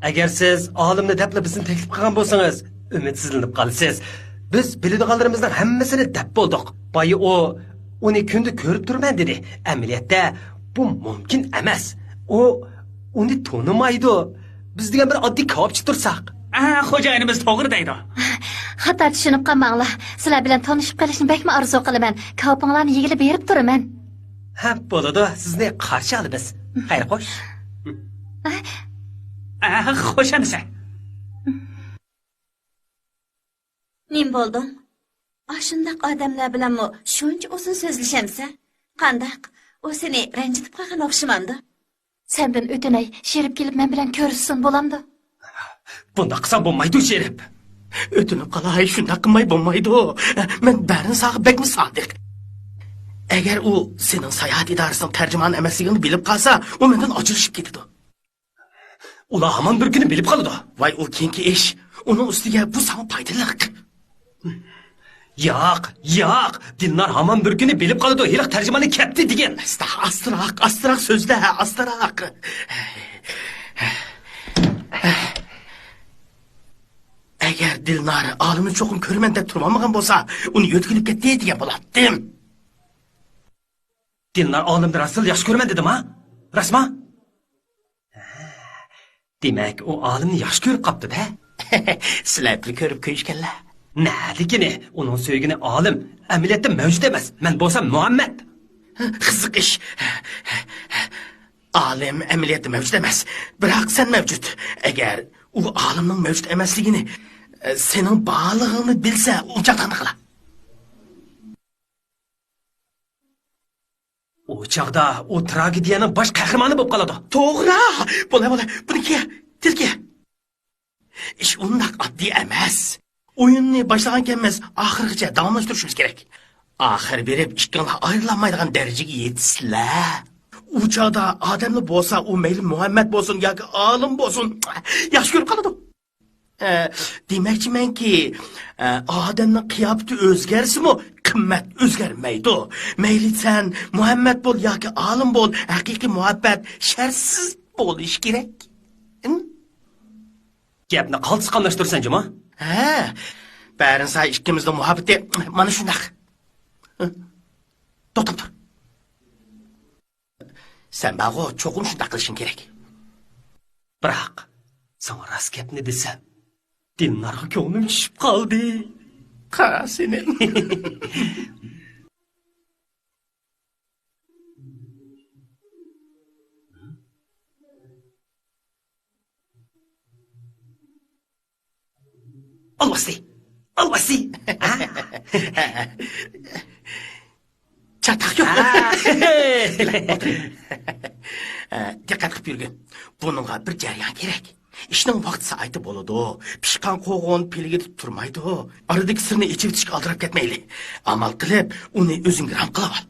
agar siz olimni debla bizni taklif qilgan bo'lsangiz, umidsizlanib qolasiz. Biz biladiganlarimizning hammasini deb bo'ldik. Boyi uni kunda ko'rib turman dedi. Amaliyotda bu mumkin emas. Uni tonimaydi. Biz degan bir oddiy kavobchi tursak. Xo'jayinimiz to'g'ri deydi. Xato tushunib qolmanglar. Sizlar bilan tanishib qolishni bakmi orzu qilaman. Kavopinglarni yigilib berib turaman. Ha, bo'ladi. Sizni qarshi olamiz. Xayr xo'sh. Xo'shamisa. Nim bo'ldim? Shundaq odamlar bilanmi shuncha uzun so'zlashamsa? Qandaq? U seni ranjitib qolgan o'xshamamdi. Sendan o'tinay, Sherib kelib men bilan ko'rishsin bo'lamdi. Bunda qilsam bo'lmaydi, Sherib. O'tinib qolay, shunday qilmay bo'lmaydi. Men barini sog'ib bekmi sodiq. Agar u sening sayohat idorasining tarjimoni emasligini bilib qolsa, u mendan ajrashib ketadi. Ular hamon bir kuni bilib qoladi. Voy, u keyingi ish. Uning ustiga bu sana foydali. Yo'q. Dilnar hamon bir kuni bilib qoladi. Hiliq tarjimani ketdi degan. Astroq so'zla, astroq. Agar Dilnar olimni cho'qim ko'rman deb turmagan bo'lsa, uni yo'tkilib ketdi degan bo'lardim. Dilnar olimni rasul yaxshi ko'rman dedim-a? Rasma? Demak, u olimni yaxshi ko'rib qopti-da. Sizlar bir ko'rib ko'yishganlar. Naligini, uning so'ygini olim amaliyotda mavjud emas. Men bo'lsam Muhammad. Qiziq ish. Olim amaliyotda mavjud emas, biroq sen mavjud. Agar u olimning mavjud emasligini sening borlig'ingni bilsa, unchaqdan qila. O chaqda u tragediyaning bosh qahramoni bo'lib qoladi. To'g'ri. Bo'la. Buniki tilki. Ish undaq oddiy emas. O'yinni boshlaganmiz, oxirigacha davomlashtirishimiz kerak. Oxir berib ikkilar ayrilmaydigan darajaga yetisizlar. U chaqda odamli bo'lsa, u mayli Muhammad bo'lsin yoki olim bo'lsin, yaxshi ko'rib qoladi. Demakchimanki, odamning qiyofati o'zgarsimi, qimmat o'zgarmaydi. Mayli sen Muhammad bo'l yoki olim bo'l, haqiqiy muhabbat shartsiz bo'lish kerak. Gapni qaltisqonlashtirsan, juma? Barin say ikkimizning muhabbati mana shunday. To'xtab tur. Sen bag'o cho'qim shunday qilishing kerak. Biroq, sana rost gapni desam, Dilnorga ko'nglim tushib qoldi. Qara seni. Alvasti. Çatak yok. Dikkat qilib yurgin. Buningga bir jarayon kerak. Ishning vaqti saati bo'ladi. Pishqan qo'g'on piligida turmaydi. Aradagi sirni ichib tishga oldirib ketmayli. Amal qilib, uni o'zing ram qilib ol.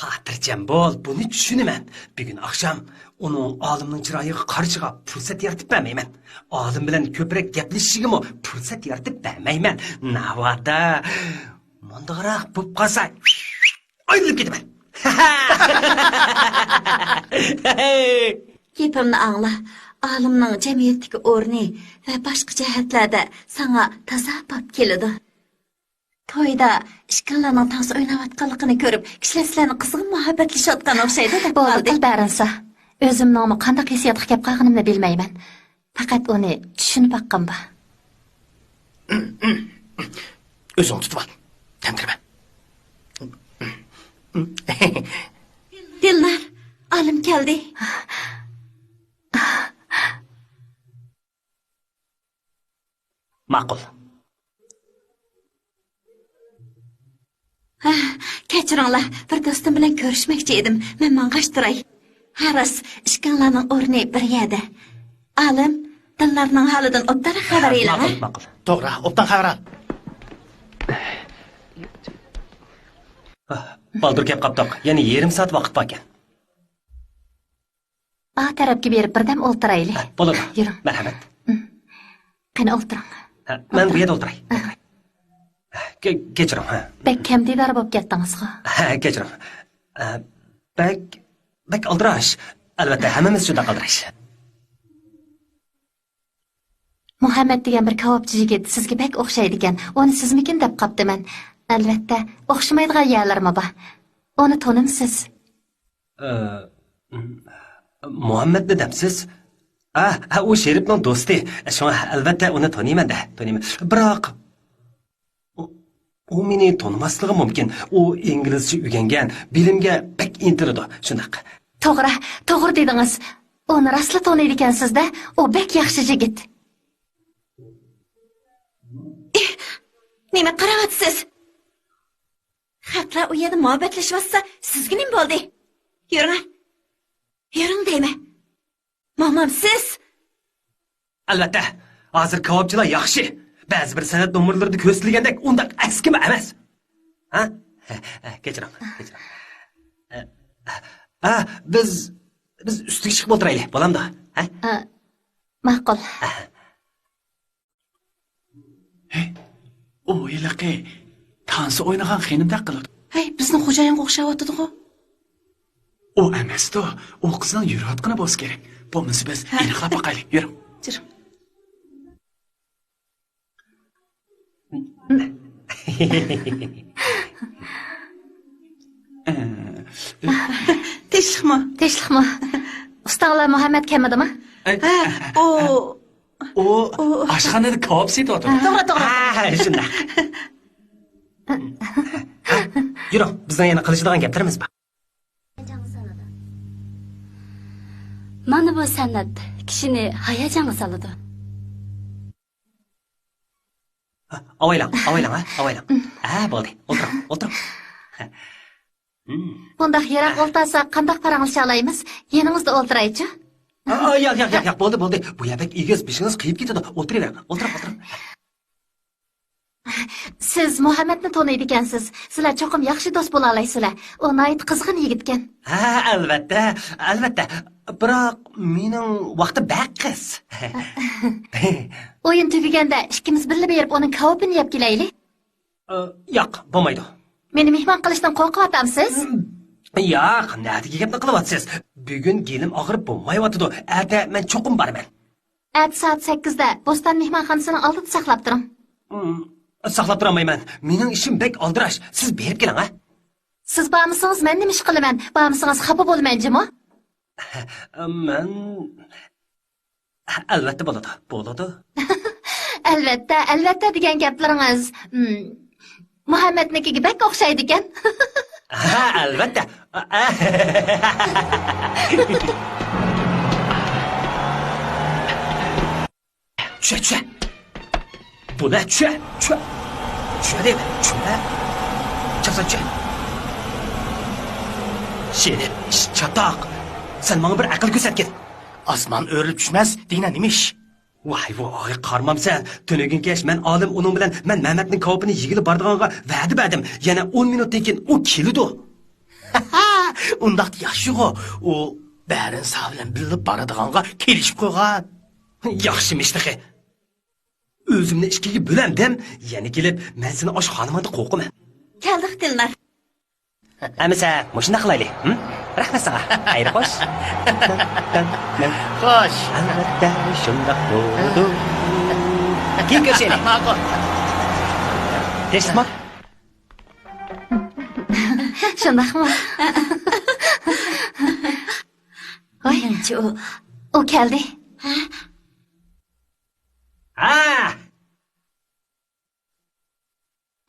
Xotirjam bo'l, buni tushunaman. Bugun oqshom uning olimning chiroyiga qarshiga fursat yaratib bermayman. Olim bilan ko'proq gaplashishigimi fursat yaratib bermayman. Navada mondag'roq bo'lib qolsa, ayrilib ketaman. Gapimni angla. Olimning jamiyatdagi o'rni va boshqa jihatlarda sana tazabot keladi. To'yda ishqillarning tansi o'ynayotganligini ko'rib, kishilar sizlarni qizg'in muhabbatlashayotgan o'xshaydi deb bo'ldi. Barinsa, o'zimni qanday hissiyotga kelib qolganimni bilmayman. Faqat uni tushunib baqqanman. O'zing tutib ol. Tamtirma. Dillar, olim keldi. Ma'qul. Kechiringlar, bir do'stim bilan ko'rishmoqchi edim. Men mang'ashtiray. Haras, ishkanlarning o'rni bir yerda. Alim, dillarning holidan obdara xabar eling. Ma'qul. To'g'ri, obdan xabar al. Baldur kep qaptoq. Ya'ni yarim soat vaqt bor ekan. A tarafga berib birdam o'ltiraylik. Bo'ladi. Yuring. Marhamat. Qani o'ltiring. Men bu yerda o'tiray. Kechiring. Bek kamdidor bo'lib ketdingizku. Kechiring. Bek aldirash. Albatta, hammamiz shunda aldirash. Muhammad degan bir kavobchi yigit sizga bek o'xshaydi ekan. Uni sizmikin deb qopdiman. Albatta, o'xshamaydigan yerlarmi bor? Uni tanimsiz? Muhammad dedimsiz? U Sherifning do'sti. Shuna albatta uni taniyman-da, taniyman. Biroq u meni tanimasligi mumkin. U inglizcha o'rgangan, bilimga bek intiladi, shundaq. To'g'ri dedingiz. Uni rostla taniydi ekansiz-da. U bek yaxshi yigit. Nima qarayapsiz? Xatlar u yerda muhabbatlashmasa, sizga nima bo'ldi? Yuring deyman. Momam siz? Albatta, hozir kavobchilar yaxshi. Ba'zi bir san'at nomerlarida ko'rsatilgandek undaq askima emas. Ha? Kechiring. Biz ustiga chiqib o'tiraylik, bo'lamdi? Ha? Ma'qul. O yilaqi tansi o'ynagan xenimdaq qiladi. Hey, bizni xo'jayinga o'xshayotdi-ku. O emasdi, o qizning yurayotgani bo'lsa kerak. Bo'lmasa biz aniqlab boqaylik. Yuring. Tinchlikmi? Ustalar Muhammad kelmadimi? O oshxonada kavob sotadi. To'g'ri. Shunday. Yuring, bizdan yana qilishadigan gaplarimiz bor. Mana bu san'at kishini hayajonga soladi. Avaylang. Bo'ldi. O'tiring. Bundaq yiroq o'ltirsa qanday paranglashib olaymiz? Yaningizda o'ltiraychi. Yo'q, bo'ldi. Bu yabak egiz bishingiz qiyib ketadi. O'tiravering. O'tiring. Siz Muhammadni taniydi ekansiz. Sizlar cho'qim yaxshi do'st bo'la olasizlar. U nayt qizg'in yigitkan. Albatta. Biroq mening vaqti baqiz. O'yin tugaganda ikkimiz birga berib uning kavobini yeb kelaylik. Yo'q, bo'lmaydi. Meni mehmon qilishdan qo'rqyapsiz? Yo'q, nadiga gapni qilyapsiz. Bugun gelim og'rib bo'lmayotdi. Erta men cho'qim borman. Soat 8da Bo'ston mehmonxonasining oldida saqlab turing. Saqlab turmayman. Mening ishim bek oldirash. Siz berib keling, ha? Siz bormisangiz men nima ish qilaman? Bormisangiz xafa bo'lmaymanjimi? Men albatta bo'ladi. Albatta degan gaplaringiz Muhammadnikiga bek o'xshaydi ekan. Albatta. Tusha. Buna tusha. Tusha deymi? Tusha. Sherif, chatoq. Sen bana bir aql ko'rsatgin. Osmon o'rilib tushmas, deyna nima ish? Voy, qarmamsan. Tunugin kesh men olim uning bilan men Mehmetning kavobini yigilib bordiganga va'da berdim. Yana 10 minutdan keyin u keldi. Undaq yaxshi-ku. U barin sağ bilan bilib boradiganga kelishib qo'ygan. Yaxshimishdi. O'zimni ishkiga bo'landim, yana kelib men seni oshxonamda qo'qiman. Keldik dinlar. Amisa, mushunda qilaylik. Rahmat sana. Xayr xo'sh. Xo'sh. Albatta shundoq bo'ldi. Keyin ko'rishaylik. Ma'qul. Teshma. Shundaqmi? Menimcha u keldi.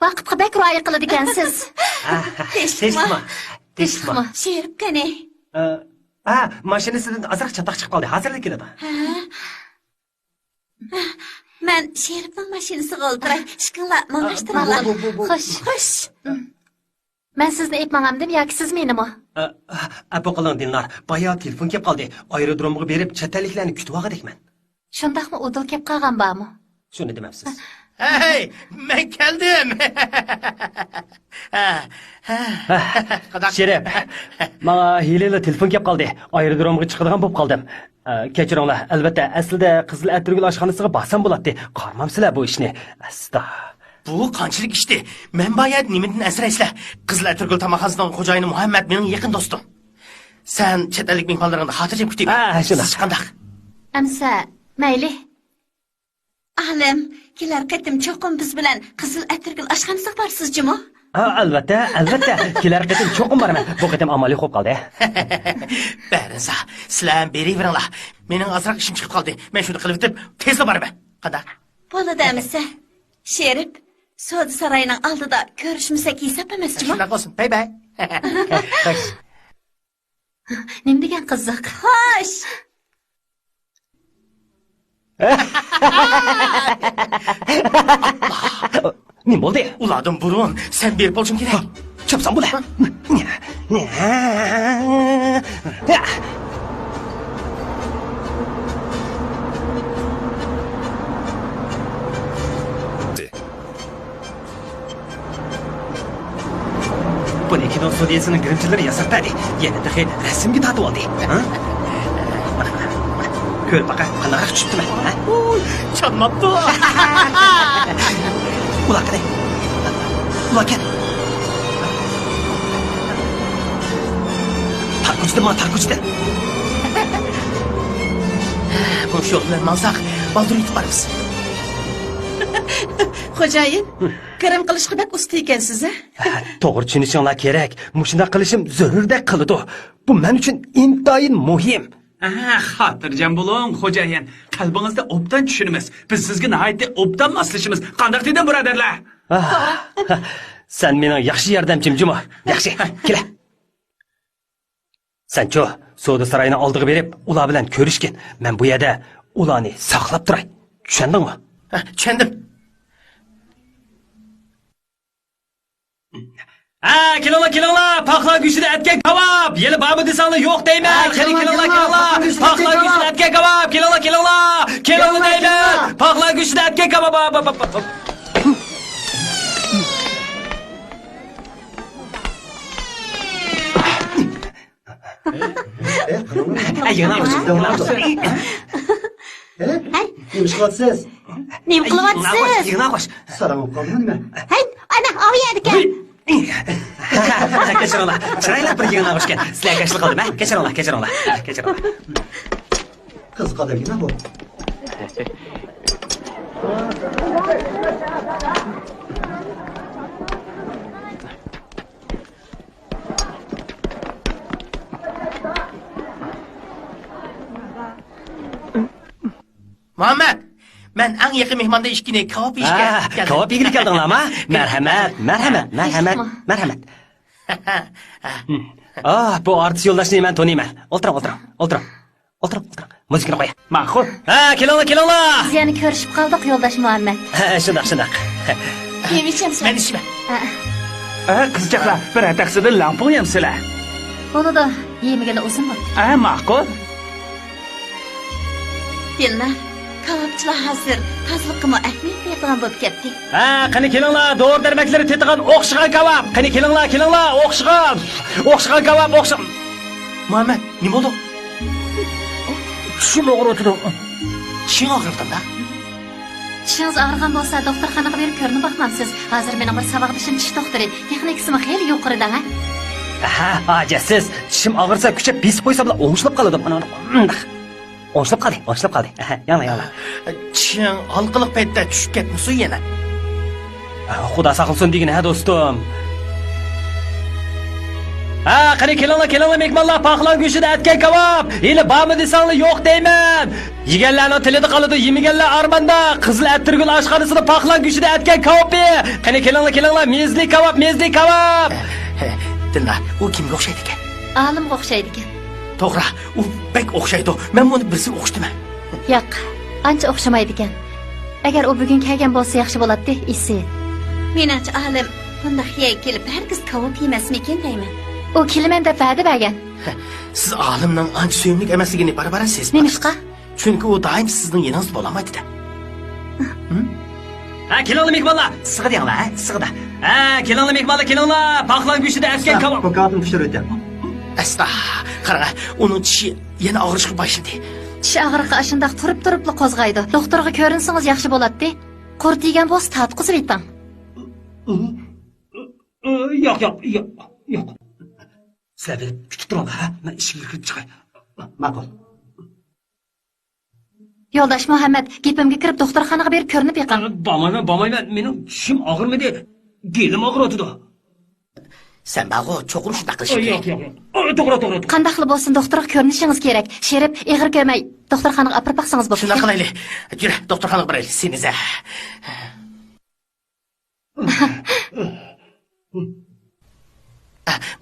Vaqtga bek rioya qiladi ekansiz. Teshma. Sherif qani? Mashinasidan azroq chatoq chiqib qoldi. Hozirlik keladi. Men Sherifning mashinasiga o'tiray. Ishqillar, mangashtiringlar. Xo'sh. Men sizni aytmagandim yoki siz menimi? Bu qiling Dilnar, bayağı telefon kelib qoldi. Aerodromga berib chet elliklarni kutib olgadikman. Shundaqmi udil kelib qolgan bormi? Shuni demabsiz. Hey, men keldim. Sherif, menga hileli telefon kelib qoldi. Aerodromga chiqadigan bo'lib qoldim. Kechiringlar, albatta, aslida Qizil Atirgul oshxonasiga borsam bo'ladi. Qarmamsizlar bu ishni. Asta. Bu qanchalik ishdi? Men bayat nimadan asraysizlar? Qizil Atirgul tamoqxonasining xo'jayini Muhammad mening yaqin do'stim. Sen chet ellik mehmonlarni xotirjam kutib. Shuna. Siz qandaq? Amsa, mayli. Ahlim, kelar qatim cho'qim biz bilan Qizil Atirgul oshxonasiga borsizmi? Albatta, albatta. Kelar qatim cho'qim boraman. Bu qatim amaliy qo'yib qoldi. Barinsa, sizlar beraveringlar. Mening azroq ishim chiqib qoldi. Men shuni qilib bitib, tezda boraman. Qandaq? Bo'ladi amsa. Sherif, So'd saroyining oldida ko'rishmasak hisob emasmi? Shunaqa bo'lsin. Bay bay. Nima degan qiziq. Xo'sh. Nima bo'ldi? Ulardan burun sen berib bo'lishing kerak. Chopsam bo'la. Buni kino studiyasining birinchilari yasatadi. Yana da xeyr rasmga tatib oldi. Ko'r baqa, qanaqa tushibdimi? Chanmabdi. Ular qanday? Ular kel. Tarkuchda. Bu yo'l bilan malsaq, baldur yetib boramiz. Xo'jayin, kirim qilishga bak usta ekansiz, a? To'g'ri tushunishinglar kerak. Mushunda qilishim zarurdek qiladi. Bu men uchun intayin muhim. Xotirjam bo'ling, xo'jayin. Qalbingizda obdan tushunimiz. Biz sizga nihoyatda obdan moslashimiz. Qanday dedim, birodarlar? Sen mening yaxshi yordamchim, Juma. Yaxshi, kel. Sen-chu, So'da saroyini oldiga berib, ular bilan ko'rishgin. Men bu yerda ularni saqlab turay. Tushundingmi? Tushundim. Kelinglar, paxla go'shtida atgan kebab. Yeli bormi desanglar yo'q deyman. Kelinglar. Paxla go'shtida atgan kebab. Kelinglar deyman. Paxla go'shtida atgan kebab. Nima qilyapsiz? Nima qilyapsiz? Yig'na qo'sh. Salom qoldimi nima? Hay, ana, ovyadigan. Kechiringlar. Chiroyli bir yig'na qo'shgan. Sizlarga yaxshilik qildim, ha? Kechiringlar. Qiziq odamgina bu. Muhammad, men eng yaqin mehmonda ishkini kebab yeyishga keldim. Kebab yegilib keldinglarmi? Marhamat. Bu artist yo'ldoshni men taniyman. O'tiring. Muzikani qo'y. Ma'qul. Kelinglar. Biz yana ko'rishib qoldik, yo'ldosh Muhammad. Shundoq. Yemishimsiz. Men ishman. Qizchaqlar, bir taksida lampon yemsizlar. Bo'ladi, yemagani o'zim bor. Ma'qul. Dillar, kebabchilar hozir tozliqqa ahamiyat beradigan bo'lib ketdi. Qani kelinglar, doğru dermekleri tetigan o'xshagan kebab. Qani kelinglar, o'xshagan kebab. Muhammad, nima bo'ldi? Tishim og'riyotdi. Tishing og'riqda. Tishingiz og'rigan bo'lsa, doktorxonaga berib ko'rinib boqmamsiz. Hozir mening bir saboqdishim tish doktori. Texnikasimi xeyli yuqoridan, ha? Ajasiz. Tishim og'irsa kuchab besib qo'ysa bilan o'ngishilib qoladi. O'ngishilib qoldi. Yana. Tishing halqiliq paytda tushib ketmisi yana. Xudo saqlasin degin, ha do'stim. Qani kelinglar, mehmonlar, paxlan go'shtida atgan kebab. Hali bormi desanglar yo'q deyman. Yeganlarning tilida qoladi, yemaganlar armonda. Qizil Atirgul oshxonasida paxlan go'shtida atgan kebab. Qani kelinglar, mezli kebab. Dillar, u kimga o'xshaydi ekan? Olimga o'xshaydi ekan. To'g'ri, u bek o'xshaydi. Men buni birsiga o'xshatdim. Yo'q, ancha o'xshamaydi ekan. Agar u bugun kelgan bo'lsa yaxshi bo'ladi, isi. Menimcha ahlim Bundaq yerga kelib herkes kavop yemasmikin deyman. U keliman deb va'da bergan. Siz olimning ancha suyumlik emasligini baribir sezib. Nemishqa? Chunki u doim sizning yaningizda bo'lamaydi-da. Ha, kelinglar mehmonlar. Sig'i denglar, ha, sig'ida. Ha, kelinglar mehmonlar, kelinglar. Paqlan go'shtida askan kebab. Ko'katni tushirib o'tdi. Asta, qarang, uning tishi yana og'rishga boshladi. Tish og'riqi ashundaq turib-turibli qo'zg'aydi. Doktorga ko'rinsangiz yaxshi bo'ladi. Qurt yegan bo'lsa tatqizib eting. Yo'q. Sizlar bir kutib turinglar, ha? Men ishga kirib chiqay. Ma'qul. Yo'ldosh Muhammad, gapimga kirib doktorxonaga berib ko'rinib yiqing. Bo'lmayman. Mening tishim og'irmidi. Gelim og'riydi. Sen ba'g'o cho'qur shunday qilishing kerak. Yo'q. To'g'ri. Qandaqli bo'lsin doktorga ko'rinishingiz kerak. Sherib, ig'ir ko'may doktorxonaga olib baqsangiz bo'ladi. Shunday qilaylik. Yur, doktorxonaga boraylik. Semiz.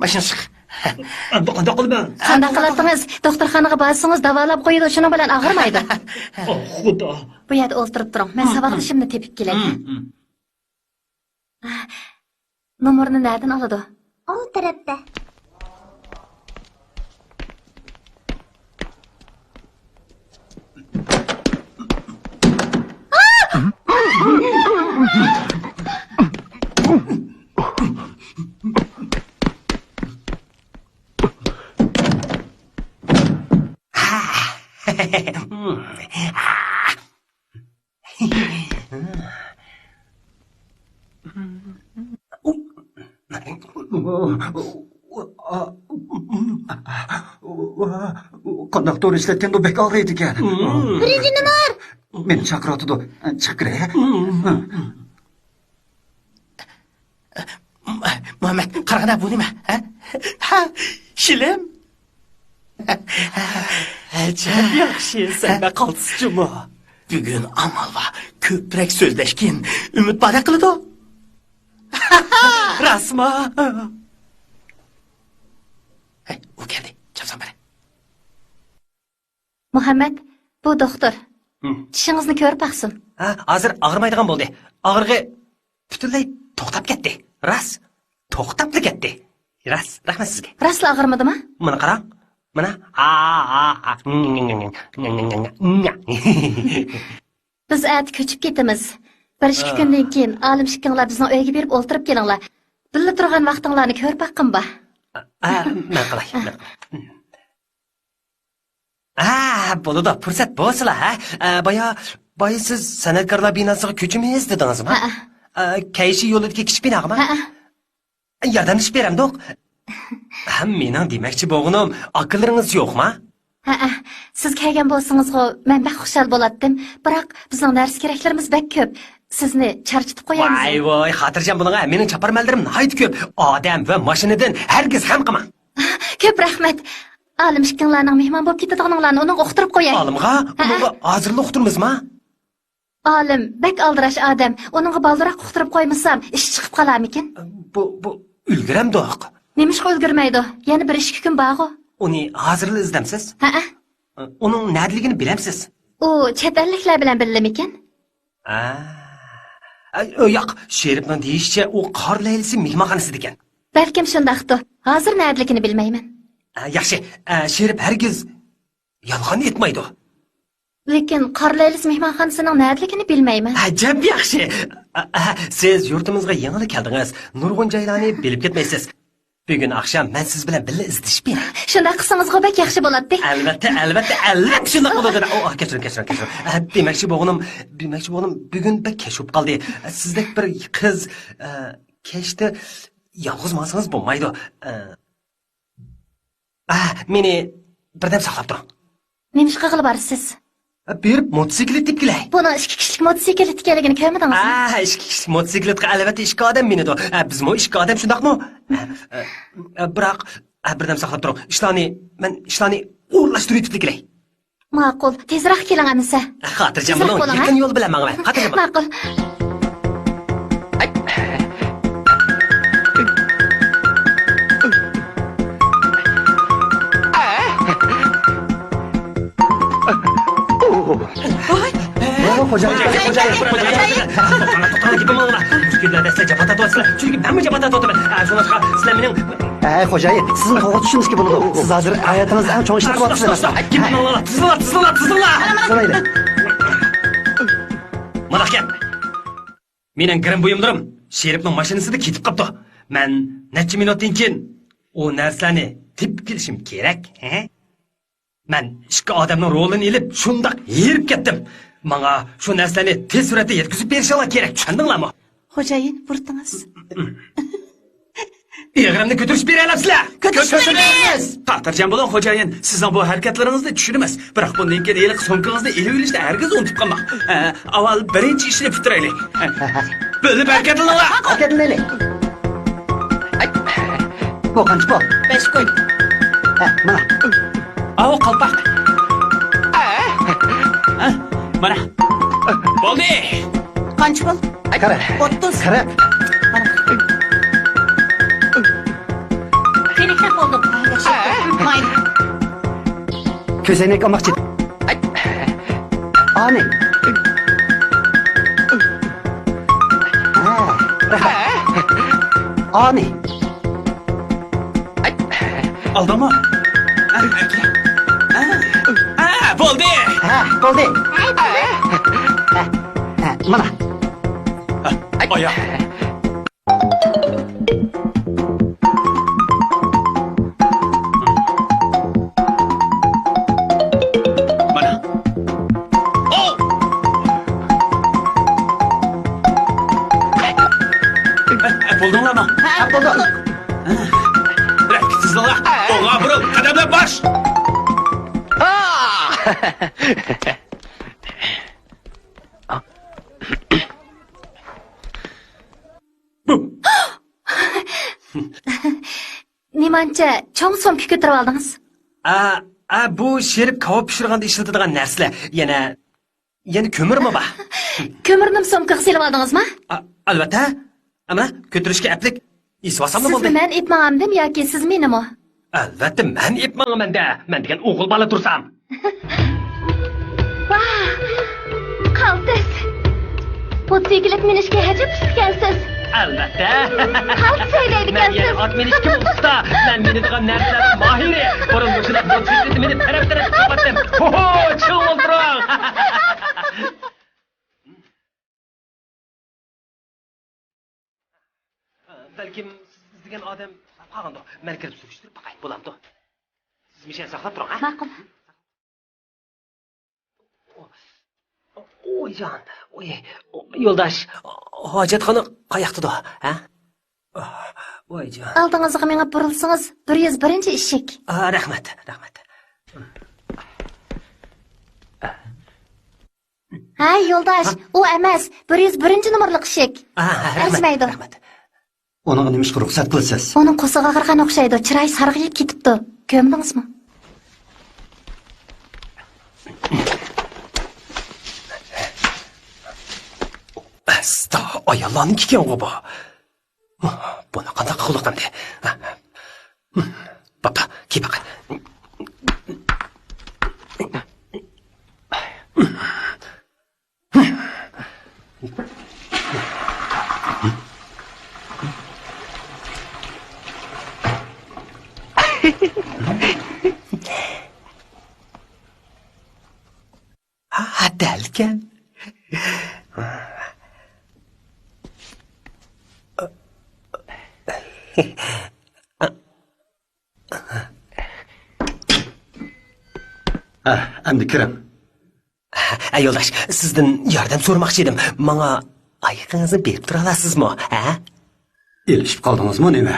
Mashina chiq. Qandoq qilman? Qanday qilardingiz? Doktorxonaga borsangiz davolab qo'yadi, shuning bilan og'rimaydi. Xudo. Bu yerda o'ltirib turing. Men saboqlashimni tepib kelay. Nomerni nereden oladi? O tarafda. Qandoq to'g'ri ishlatganda bek og'riydi ekan. Birinchi nomer. Meni chaqiryotdi. Chiqib kiray. Muhammad, qarag'ana bu nima? Ha, shilim. Ajab yaxshi, senda qolsizmi? Bugun amal va ko'proq so'zlashgan umid paydo qildi. Rasma. U keldi. Chapsan bari. Muhammad, bu doktor. Tishingizni ko'rib baqsin. Ha, hozir og'rimaydigan bo'ldi. Og'rig'i butunlay to'xtab ketdi. To'xtab ketdi. Rahmat sizga. Rostla og'rimadimi? Mana qarang. Mana. Biz at ko'chib ketamiz. 1-2 kundan keyin olim shikkinglar bizning uyga berib o'ltirib kelinglar. Billa turgan vaqtinglarni ko'rib baqin ba. Men qilay. Bo'ladi, fursat bo'lsa-la, ha. Boya siz san'atkorlar binosiga ko'chimiz dedingizmi? Kayshi yo'lidagi kichik binog'imi? Yordamlashib beramdoq. Mening demoqchi bo'lganim, aqllaringiz yo'qmi? Siz kelgan bo'lsangiz-ku, men bak xushal bo'lardim. Biroq bizning dars keraklarimiz bak ko'p. Sizni charchitib qo'yamiz. Voy, xotirjam bo'ling, mening chaparmaldarim nihoyat ko'p. Odam va mashinadan hargiz ham qilmang. Ko'p rahmat. Olim shikkinglarning mehmon bo'lib ketadiganlarni uni o'qtirib qo'yay. Olimga hozirli o'qtirmizmi? Olim, bak aldirash odam. Uningga baldiroq o'qtirib qo'ymasam, ish chiqib qolarmikin? Bu ulguramdoq. Nemishqa ulgurmaydi? Yana 1-2 kun bog'i. Uni hozirli izdamsiz? Uning nadaligini bilamsiz? U chet elliklar bilan birlamikin? Yo'q, Sheribning deyishicha, u Qorlaylisi mehmonxonasida ekan. Balkim shundaqdir. Hozir nadaligini bilmayman. Yaxshi, Sherib hargiz yolg'on aytmaydi. Lekin Qorlaylis mehmonxonasining nadaligini bilmayman. Ajab yaxshi. Siz yurtimizga yangi keldingiz. Nurg'un joylarni bilib ketmaysiz. Bugun akşam men siz bilan birga izdishib beray. Shunda qilsangiz g'obak yaxshi bo'ladi. Albatta shunday bo'ladi. Kechiring. Demoqchi bo'lganim, bugun bir keshib qoldi. Sizdek bir qiz kechda yolg'iz bo'lsangiz bo'lmaydi. Meni birdan saqlab turing. Nima ish qilib borsiz? Berib motosiklet tepkilay. Buni 2 kishilik motosiklet ekanligini ko'rmadingizmi? 2 kishilik motosikletga albatta 2 odam minadi. Bizmi 2 odam shundaqmi? Biroq birdan saqlab turing. Ishlarni o'rlashtirib tepkilay. Ma'qul. Tezroq keling amisa. Xotirjam bo'ling. Yaqin yo'l bilan mangman. Xotirjam bo'ling. Ma'qul. To'xtanglar gapim olma. Mushkullarda sizlar jabhat atyapsizlar. Chunki men jabhat atyapman. Shunga sizlar mening xo'jayin, sizni to'g'ri tushunishga bo'ladi. Siz hozir hayotingizni eng cho'ng ishni qilyapsiz. gapimni olma. Tizillar. Mana gap. Mening girim buyumlarim Sherifning mashinasida ketib qopti. Men necha minutdan keyin o narsani tepib kelishim kerak, Men ikki odamning rolini ilib, shundoq yerib ketdim. Menga shu narsani tez suratda yetkazib berishingiz kerak, tushundinglarmi? Xo'jayin, burdingiz. Ig'rimni ko'tarib bera olasizlar. Ko'taramiz. Xotirjam bo'ling xo'jayin, sizning bu harakatlaringizni tushunamiz. Biroq bundan keyin eliq so'mkangizni elib olishni hargiz unutib qolmang. Avval birinchi ishni bitiraylik. Bo'lib harakatlaninglar. Harakatlanaylik. Bu qancha pul? 5 kun. Mana. Avo qalpoq. Mana. Bo'ldi. Qancha pul? Qarab. 30. Qarab. Kerakli bo'ldim. Mayli. Ko'zoynak olmoqchi. Ani. Ani. Aldama. Bo'ldi. Bo'ldi. Mana. Oyoq. Mana. Bo'ldinglarmi? Bo'ldi. Sizlar o'g'a buril, qadamlar bosh. Nemancha cho'ng so'mka ko'tarib oldingiz? Bu Sherif kavob pishirganda ishlatadigan narsalar. Yana ko'mirmi bor? Ko'mirni so'mkaga silib oldingizmi? Albatta. Ammo ko'tarishga aplik isvasammi bo'ldi? Sizni men epmagandim yoki siz menimi? Albatta, men epmaganman-da. Men degan o'g'il bola tursam. Vah! Qaltis. Bu tegilib minishga hajab tutgansiz. Albatta. Qalt saylaydigansiz. Men ot minishga usta. Men minadigan narsalar mohiri. Burun mushulab bo'lsa meni taraf-taraf chiqardim. Ho, chiq o'ltirang. Balkim siz degan odam qolganda men kirib surishtirib baqay bo'lamdi. Siz mishan saqlab turing, ha? Ma'qul. Jon, yo'ldosh, hojatxona qayoqda, ha? Jon. Oldingizga menga burilsangiz 101-eshik. Rahmat. Ha, yo'ldosh, u emas, 101-nomerli eshik. Arzimaydi. Onun nima ishga ruxsat qilasiz? Uning qo'sig'iga qirg'an o'xshaydi, chiroyi sarg'ayib ketibdi. Ko'mdingizmi? Asta, ayollarning kikengi bu. Buni qanday qilqamdi? Papa, kibaqa. Dalkan. Endi kirim. Yo'ldosh, sizdan yordam so'ramoqchi edim. Menga oyoqingizni berib tura olasizmi, ha? Elishib qoldingizmi nima?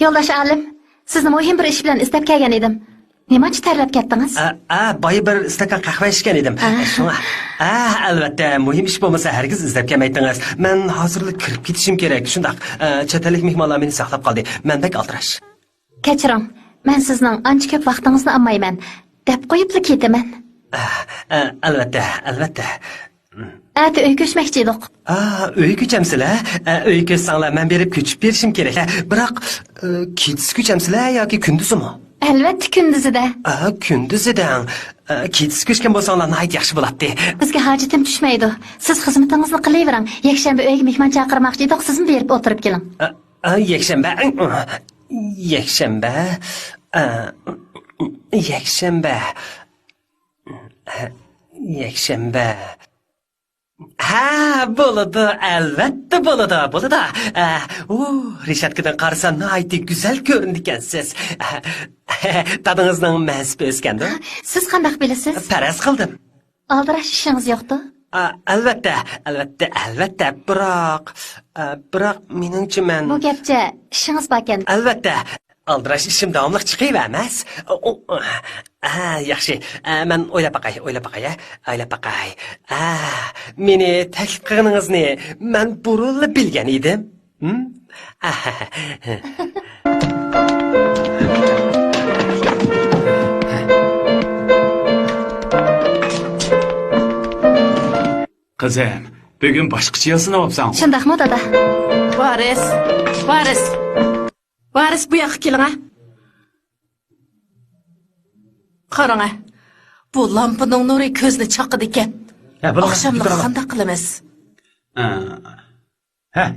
Yo'ldosh Alim, sizni muhim bir ish bilan istab kelgan edim. Nimachi tayyorlab ketdingiz? Boya bir stakan qahva ichgan edim. Shunga. Albatta, muhim ish bo'lmasa hargiz istab kelmaydingiz. Men hozirlik kirib ketishim kerak. Shundaq, chet ellik mehmonlar meni saqlab qoldi. Mendek altirash. Kechiring, men sizning ancha ko'p vaqtingizni olmayman. Deb qo'yibli ketaman. Albatta. Ati uy ko'chmoqchi edik. Uy ko'chamsizlar? Uy ko'chsanglar men berib ko'chib berishim kerak. Biroq kechsi ko'chamsizlar yoki kunduzimi? Albatta kunduzida. Kunduzidan. Kechsi ko'chgan bo'lsanglar nihoyat yaxshi bo'ladi. Bizga hojatim tushmaydi. Siz xizmatingizni qilavering. Yakshanba uyga mehmon chaqirmoqchi edik, sizni berib o'tirib keling. Yakshanba. Ha, bo'ladi, albatta bo'ladi. Reshatkadan qarasa nihoyat go'zal ko'rindikansiz. Tadingizning mansibi o'sgandi? Siz qanday bilasiz? Faraz qildim. Aldirash ishingiz yo'qmi? Albatta. Biroq meningcha men Bu gapcha ishingiz bor ekan. Albatta. Aldirash ishim davomli chiqavermas. Yaxshi. Men o'ylab baqay. Meni taklif qilganingizni men burunli bilgan edim. Qizim, bugun boshqacha yasanayapsan. Shundaqmi, dada? Varis bu yoqqa keling, ha. Qarang, bu lampaning nuri ko'zni chaqidi ekan. Oqshomni qanday qilamiz?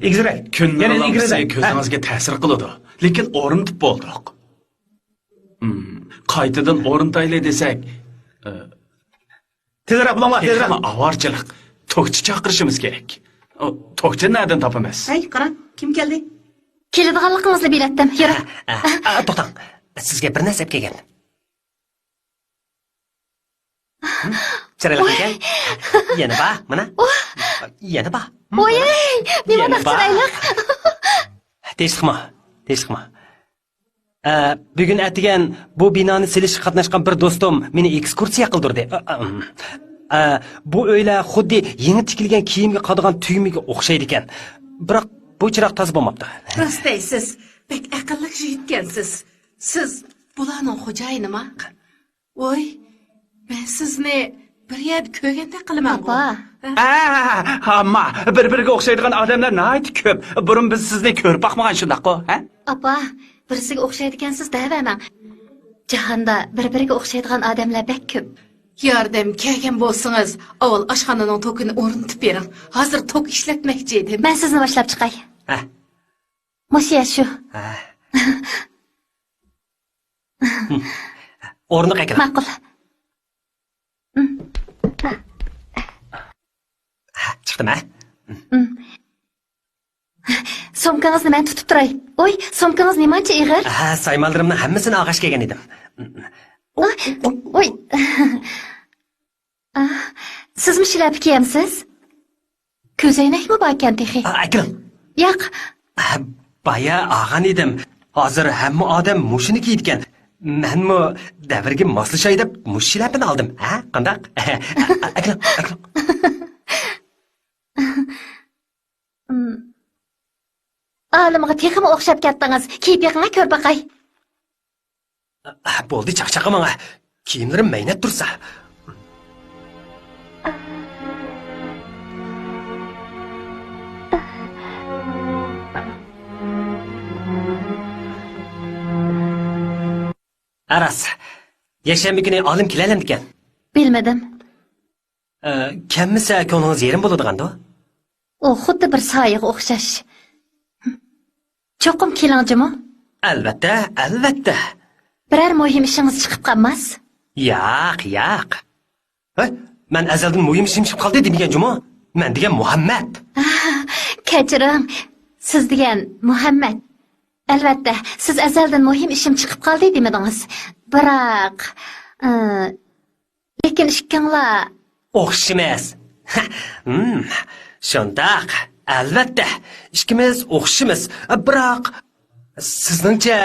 Egizrak. Kunning lampasi ko'zingizga ta'sir qiladi, lekin o'rnitib bo'ldik. Qaytadan o'rnitaylik desak, Tezroq bo'linglar, tezroq. Avorchilik. Tokchi chaqirishimiz kerak. Tokchi nereden topamiz? Hey, qara, kim keldi? Keladiganligingizni biletdim. Yura. To'xtang. Sizga bir narsa kelgan. Chiroyli ekan. Yana ba, mana. Yana ba. Voy, nima chiroyli. Teshqima. Bugun atigan bu binoni silishga qatnashgan bir do'stim meni ekskursiya qildirdi. Bu o'ylar xuddi yangi tikilgan kiyimga qadigan tugmaga o'xshaydi ekan. Biroq bu chiroq toza bo'lmabdi. Rostaysiz, bek aqlli yigitkansiz. Siz bularning xo'jayinimi? Voy, men sizni bir yer ko'rganda qilaman. Hamma bir-biriga o'xshaydigan odamlar nihoyat ko'p. Burun biz sizni ko'rib boqmagan shundaq-ku, ha? Apa, birisiga o'xshaydigansiz deyapman. Jahonda bir-biriga o'xshaydigan odamlar bek ko'p. Yordam kelgan bo'lsangiz, avval oshxonaning tokini o'rnatib bering. Hozir tok ishlatmoqchi edim. Men sizni boshlab chiqay. Musiya shu. O'rni qayerda? Ma'qul. Chiqdimi? Sumkangizni men tutib turay. Oy, sumkangiz nimacha ig'ir? Saymaldirimni hammasini og'ash kelgan edim. Oy. Sizmi shilab kiyamsiz? Ko'zoynakmi bor ekan texi? Akram. Yo'q. Baya og'an edim. Hozir hamma odam mushini kiygan. Menmi davrga moslashay deb mush shilapini oldim. Qandaq? Akram. Olimga teximi o'xshab ketdingiz. Kiyib yiqinga ko'r baqay. Bo'ldi, chaqchaqamanga. Kiyimlarim maynab tursa. Aras, yakshanba kuni olim kelalamdi ekan. Bilmadim. Kammisa ko'nglingiz yerim bo'ladigan-da. U xuddi bir soyaga o'xshash. Cho'qim kelingjimi? Albatta. Biror muhim ishingiz chiqib qolmas? Yo'q. Men azaldan muhim ishim chiqib qoldi demagan-jimi? Men degan Muhammad. Kechiring. Siz degan Muhammad. Albatta, siz azaldan muhim ishim chiqib qoldi demadingiz. Biroq, lekin ishkinglar o'xshamas. Shundaq. Albatta, ikkimiz o'xshimiz. Biroq sizningcha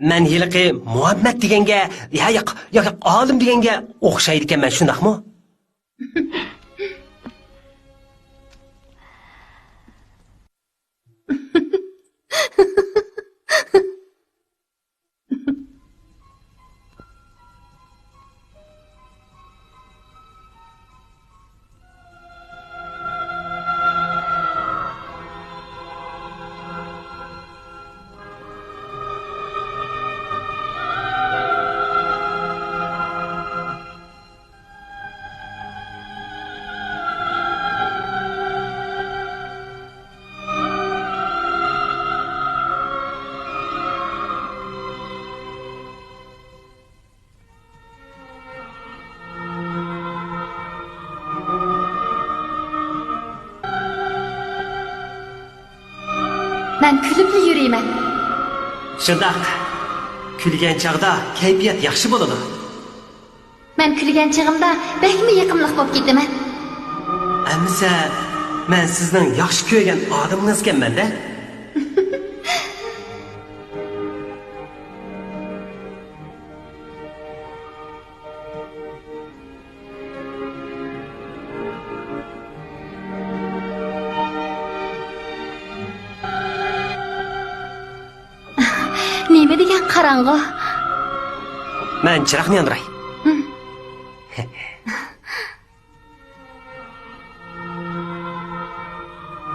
men yiliqi Muhammad deganga, yo'q, olim deganga o'xshaydi ekanman, shundaqmi? Men kulibli yürüymen. Shundaq. Kulgan chaqda kayfiyat yaxshi bo'ladi. Men kulgan chig'imda bekmi yiqimliq bo'lib ketaman. Amsa, men sizning yaxshi ko'rgan odamingiz ekanman-da. Nima degan qarang'i? Men chiroqni yondiray.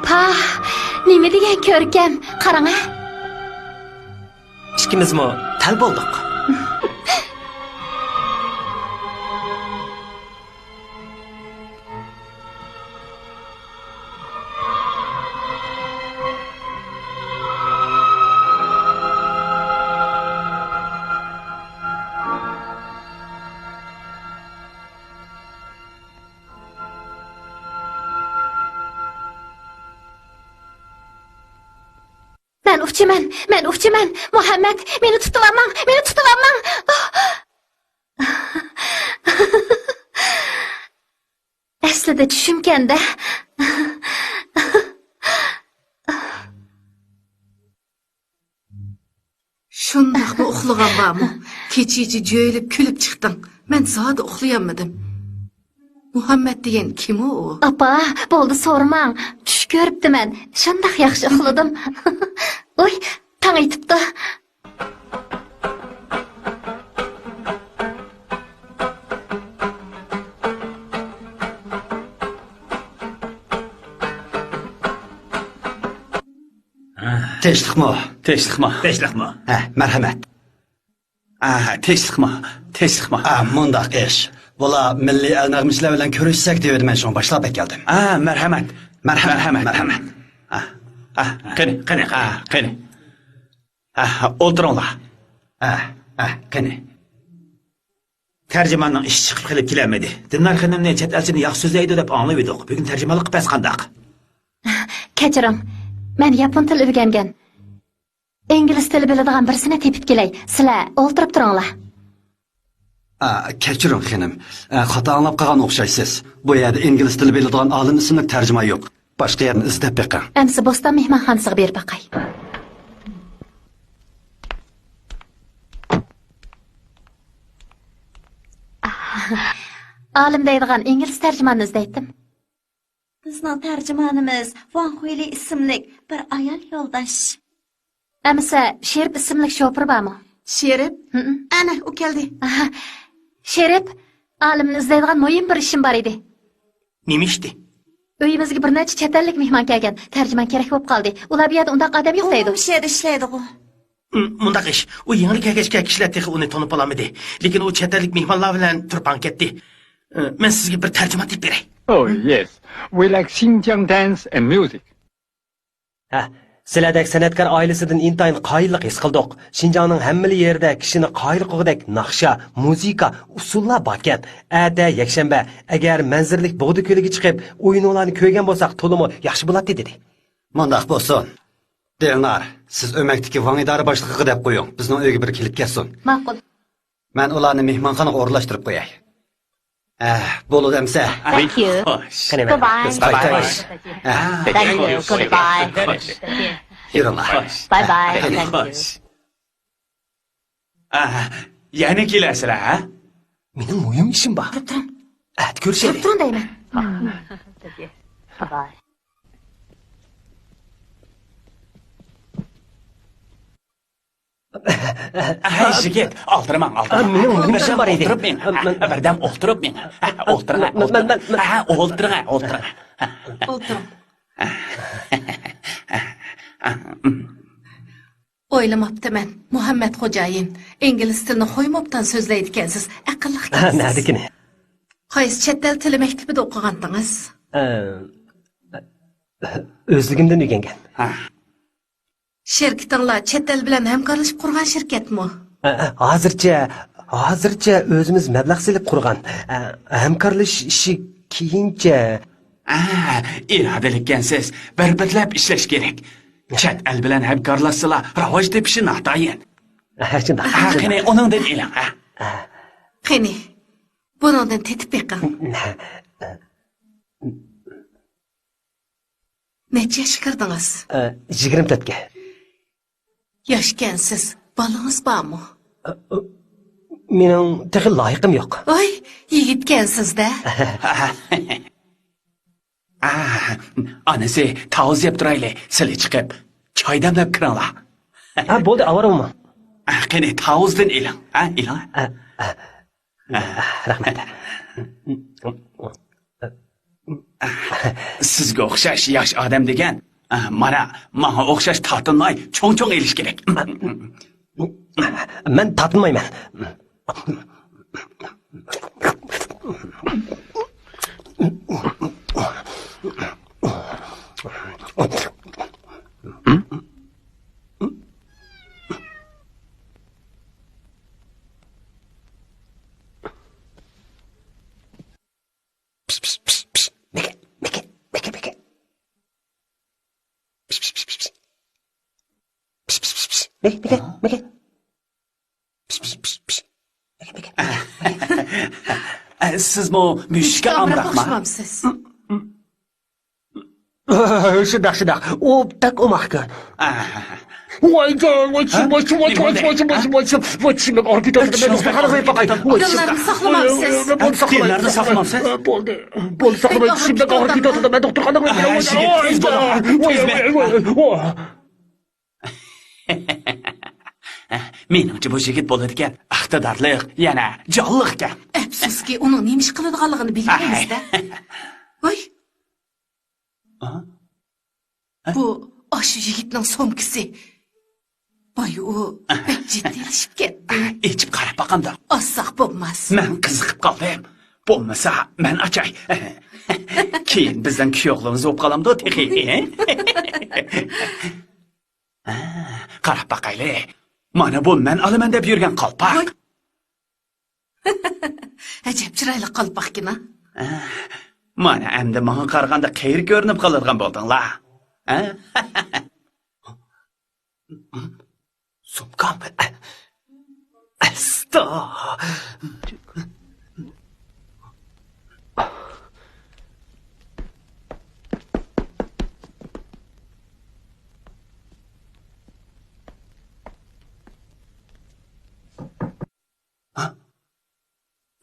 Pah, nima degan ko'rkam? Qarang-a. Ikkimizmi tal bo'ldik. Men ufchiman. Muhammad, meni tutib olmang. Aslida tushimkanda. Shundaqmi uxlagan bormi? Kechichi jo'yilib kulib chiqding. Men zodi uxlayolmadim. Muhammad degan kim u? Apa, bo'ldi so'ramang. Tush ko'ribdiman. Shundaq yaxshi uxladim. Oy, tang aytibdi. Tinchlikmi? Ha, marhamat. Tinchlikmi? Mundaq ish. Bular milliy nag'mishlar bilan ko'rishsak deb men shuni boshlab keldim. Marhamat. Qani. O'tiringlar. Qani. Tarjimonning ishi chiqib qilib kelamadi. Dinlar xonimni chet elchini yaxshi so'zlaydi deb anglab edik. Bugun tarjimonlik qilib qandaq. Kechiring. Men yapon tili o'rgangan. Ingliz tili biladigan birsini tepib kelay. Sizlar o'ltirib turinglar. Kechiring xonim. Xato anglab qolgan o'xshaysiz. Bu yerda ingliz tili biladigan olim ismli tarjima yo'q. Boshqa yerni izlab beqing. Amsi Bo'ston mehmonxonasiga berib baqay. Olim deydigan ingliz tarjimonni izlaydim. Bizning tarjimonimiz Van Huyli ismli bir ayol yo'ldosh. Amsa Sherib ismli shofir bormi? Sherib? Ana, u keldi. Sherib, olimni izlaydigan muhim bir ishim bor edi. Nima ishdi? Uyimizga bir necha chet ellik mehmon kelgan. Tarjimon kerak bo'lib qoldi. Ular bu yerda undaq odam yo'q deydi. Bu yerda ishlaydi u. Mundaq ish. U yangi kelgachga kishilar texi uni tanib olamadi. Lekin u chet ellik mehmonlar bilan turpan ketdi. Men sizga bir tarjima deb beray. Oh, yes. We like Xinjiang dance and music. Sizlardek san'atkor oilasidan intayin qoyillik his qildik. Xinjiangning hamma yerida kishini qoyil qilgudek naqsha, muzika, usullar bor ekan. Ada yakshanba agar manzirlik Bog'da ko'liga chiqib, o'yinlarni ko'rgan bo'lsak, to'limi yaxshi bo'ladi dedi. Mundaq bo'lsin. Dilnar, siz o'makdagi Van idora boshlig'iga deb qo'ying. Bizning uyga bir kelib kelsin. Ma'qul. Men ularni mehmonxonaga o'rlashtirib qo'yay. Bo'ladi amsa. Thank you. Goodbye. Thank you. Goodbye. Yuringlar. Bye bye. Thank you. Yana kelasizlar, ha? Mening muhim ishim bor. Ko'rishaylik. Turun deyman. Bye. Yigit, o'tirmang. Mening ishim bor edi. Birdam o'tirib men. O'tiring. O'ylamabdiman. Muhammad xo'jayin ingliz tilini qo'ymabdan so'zlaydi ekansiz. Aqlli ekansiz. Nadikini? Qaysi chet el tili maktabida o'qigandingiz? O'zligimdan o'rgangan. Shirkatinglar chet el bilan hamkorlashib qurgan shirkatmi? Hozircha o'zimiz mablag' silib qurgan. Hamkorlash ishi keyincha. İradelikkensiz, bir-birlab ishlash kerak. Chet el bilan hamkorlashsalar rivoj tepishi natayin. Shundoq. Qani uningdan eling, ha? Qani, buningdan tetib beqing. Necha yoshga kirdingiz? 24 ga. Yoshkansiz, bolangiz bormi? Mening texi loyiqim yo'q. Voy, yigitkansiz-da. Anasi tavuz yeb turayli, sizlar chiqib choy damlab kiringlar. Bo'ldi, avaraman. Qani tavuzdan eling, ha? Eling. Rahmat. Sizga o'xshash yosh odam degan, mana menga o'xshash tortinmay cho'ng-cho'ng elish kerak. Men tortinmayman. Siz bu müşke amraqma. Boqmamsiz. Shundoq. U tak o'maqqa. Dillarni saqlamamsiz. Dillarni saqlamamsiz. Bo'ldi, saqlamay tushimda og'ir ketadi. Men doktorxonaga Menimcha bu yigit bo'ladigan iqtidorliq, yana jonliqga. Afsuski, uning nima ish qiladiganligini bilmaymiz-da. Voy. Bu ashu yigitning somkisi. Voy, u pek jiddiylashib ketdi. Ichib qarab boqamda. Ossaq bo'lmas. Men qiziqib qoldim. Bo'lmasa, men achay. Keyin bizdan kuyovligimiz bo'lib qolamdi, texi. Qarab boqayli. Mana bu men olaman deb yurgan qalpoq. Ajab chiroyli qalpoqkina. Mana endi menga qaraganda qayr ko'rinib qoladigan bo'ldinglar. Sumkam. Asta.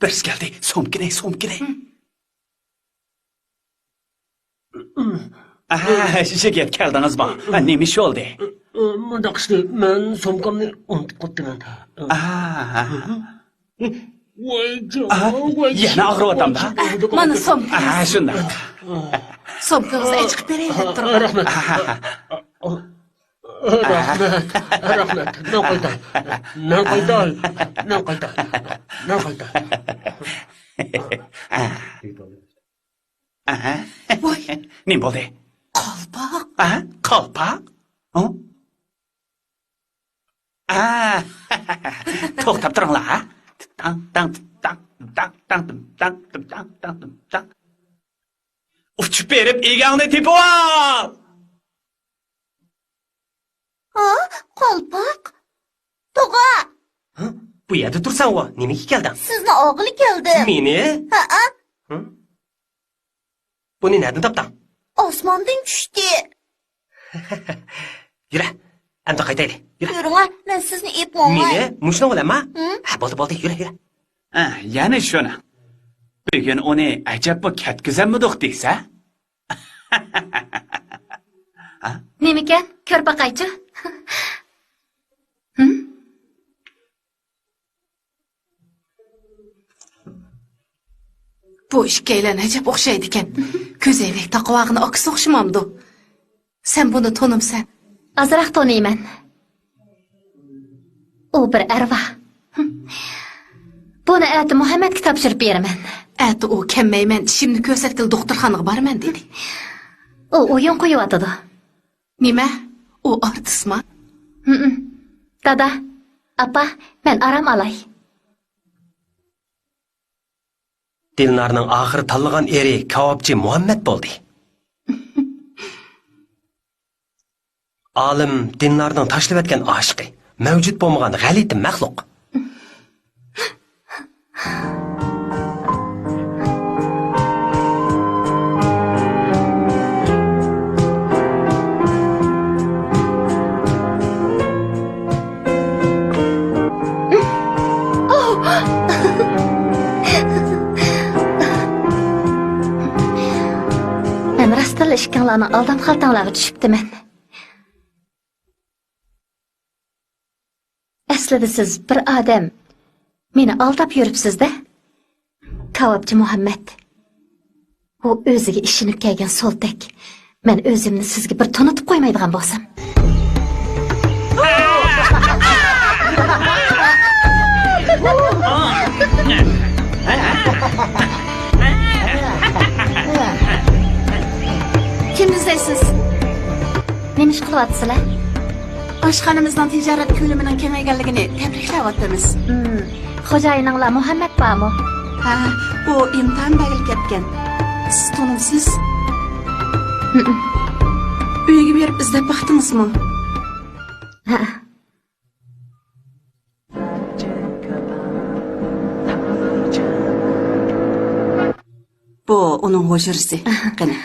Birisi geldi. Somkine. Şeker geldiniz mi? Neymiş oldu? Mundaq ishni men sumkamni unutib qoldim. Yana og'riyapman da. Mana somka. Shunday. Somkangizni chiqib beraylik turib. Rahmat. Men qaytay. Voy, ne bo'ldi? Qalpoq. Qalpoq? To'xtab turinglar, ha? Tang. Uchib berib egangni tepib ol! Qalpoq. Tog'a. Bu yerda tursan-ku, nimaga kelding? Sizni o'g'li keldi. Meni? Ha. Buni nereden topding? Osmondan tushdi. Yura, endi qaytaylik. Yuring, men sizni epman. Meni mushni olamma? Ha, bo'ldi, yura. Yana shuni. Bugun uni ajabmi katkizammidoq deysa? Nima ekan? Ko'rpaqaychi. Bu ikkalan ajab o'xshaydi ekan. Ko'zoynak taqvog'ini oqsi o'xshamamdi. Sen buni tanimsan. Azroq taniyman. U bir arvoh. Buni ati Muhammadga topshirib beraman. Ati u kelmayman, tishimni ko'rsatkil doktorxonaga boraman dedi. U o'yin qo'yayotdi. Nima? U artistmi? Dada, apa, men aram olay. Dilnarning oxiri tanlagan eri kavobchi Muhammad bo'ldi. Olim dinlarning tashlab etgan oshiqi, mavjud bo'lmagan g'alati maxluq. Men rastdan ishkanlarni aldam xaltanglarga tushibdiman. Aslida siz bir odam meni aldab yuribsiz-da. Kavobchi Muhammad. U o'ziga ishinib kelgan so'ltak. Men o'zimni sizga bir tanitib qo'ymaydigan bo'lsam. Kim izlaysiz? Nima ish qilyapsizlar? Oshxonamizning tijorat ko'lamining kengayganligini tabriklayapmiz. Xo'jayininglar Muhammad bormi? Ha, u imtihon bag'il ketgan. Siz tanimsiz? Uyga berib izlab baxtimizmi? Ha. Bu onun hujrasi. Qani.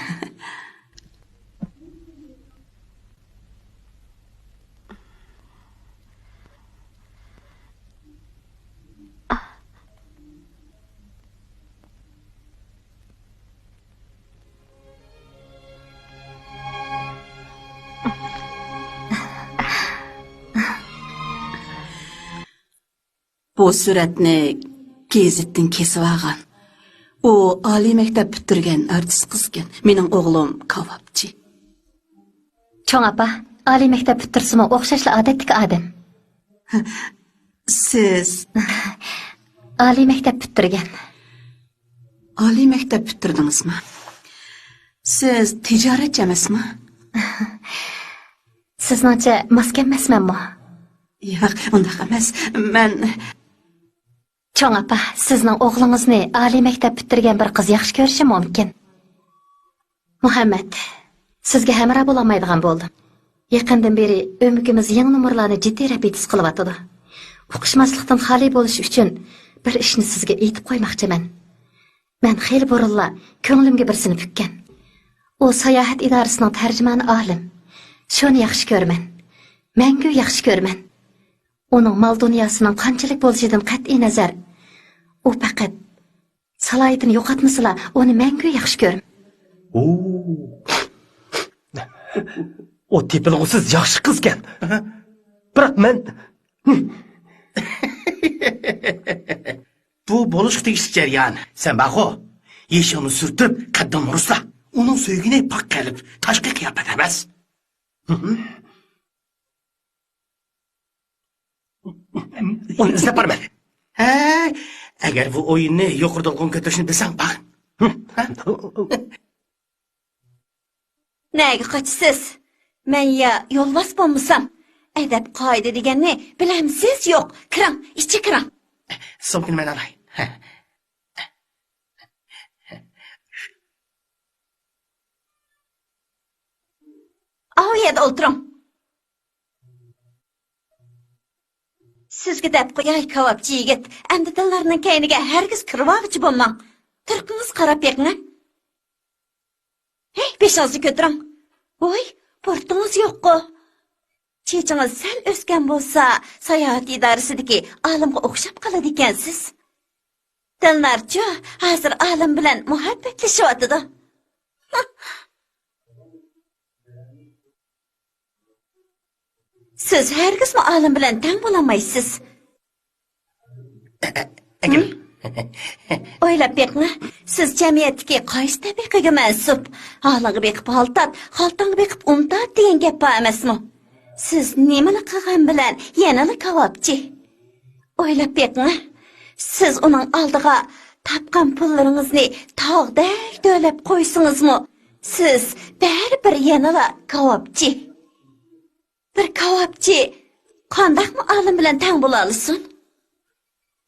Bu suratni gazetdan kesib olgan. U oliy maktab bitirgan artist qizgan. Mening o'g'lim kavobchi. Cho'ng opa, oliy maktab bitirsimi o'xshashli odatdagi odam. Siz oliy maktab bitirgan. Oliy maktab bitirdingizmi? Siz tijoratchi emasmi? Sizningcha maskan emasmanmi? Yo'q, undaq emas. Men Cho'ng opa, sizning o'g'lingizni oliy maktab bitirgan bir qiz yaxshi ko'rishi mumkin. Muhammad, sizga hamroh bo'la olmaydigan bo'ldim. Yaqindan beri o'mikimiz yangi nomerlarni jiddiy repetis qilyapti. O'qishmaslikdan xoli bo'lish uchun bir ishni sizga aytib qo'ymoqchiman. Men xeyli burunla ko'nglimga birsini pukkan. U sayohat idorasining tarjimoni olim. Shuni yaxshi ko'raman. Mangu yaxshi ko'raman. Uning mol dunyosining qanchalik bo'lishidan qat'iy nazar, u faqat salohiyatini yo'qotmasala, uni mangu yaxshi ko'raman. O tepilg'usiz yaxshi qizgan. Biroq men bu bo'lish tegishli jarayon. Sen baxo, yeshini surtib, qaddim rusla. Uning so'ygini pak qilib, tashqi qiyofat emas. Uni izlab borman. Ha, agar bu o'yinni yuqoridan ko'tarishni bilsang, baq. Nega qochsiz? Men ya yo'lbos bo'lmasam, adab qoida deganni bilamsiz yo'q. Kiring, ichki kiring. Somkini men olay. O yerda o'tiring. Sizga deb qo'yay kavobchi yigit, endi dillarning kayniga hargiz kirmoqchi bo'lmang. Turqingiz qarab beqing. Hey, beshingizni ko'tiring. Voy, portingiz yo'q-ku. Chechingiz sal o'sgan bo'lsa, sayohat idorasidagi olimga o'xshab qoladi ekansiz. Dillarchi hozir olim bilan muhabbatlashyapti. Siz hargizmi olim bilan tang bo'lolmaysiz. O'ylab beqing. Siz jamiyatdagi qaysi tabaqaga mansub? Holiga beqib holtat, holtanga beqib umtat degan gap bor emasmi? Siz nimani qilgan bilan yanada kavobchi. O'ylab beqing. Siz uning oldiga topgan pullaringizni tog'dek to'lab qo'ysingizmi? Siz baribir yanada kavobchi. Bir kavobchi qandaqmi olim bilan tang bo'la olsin?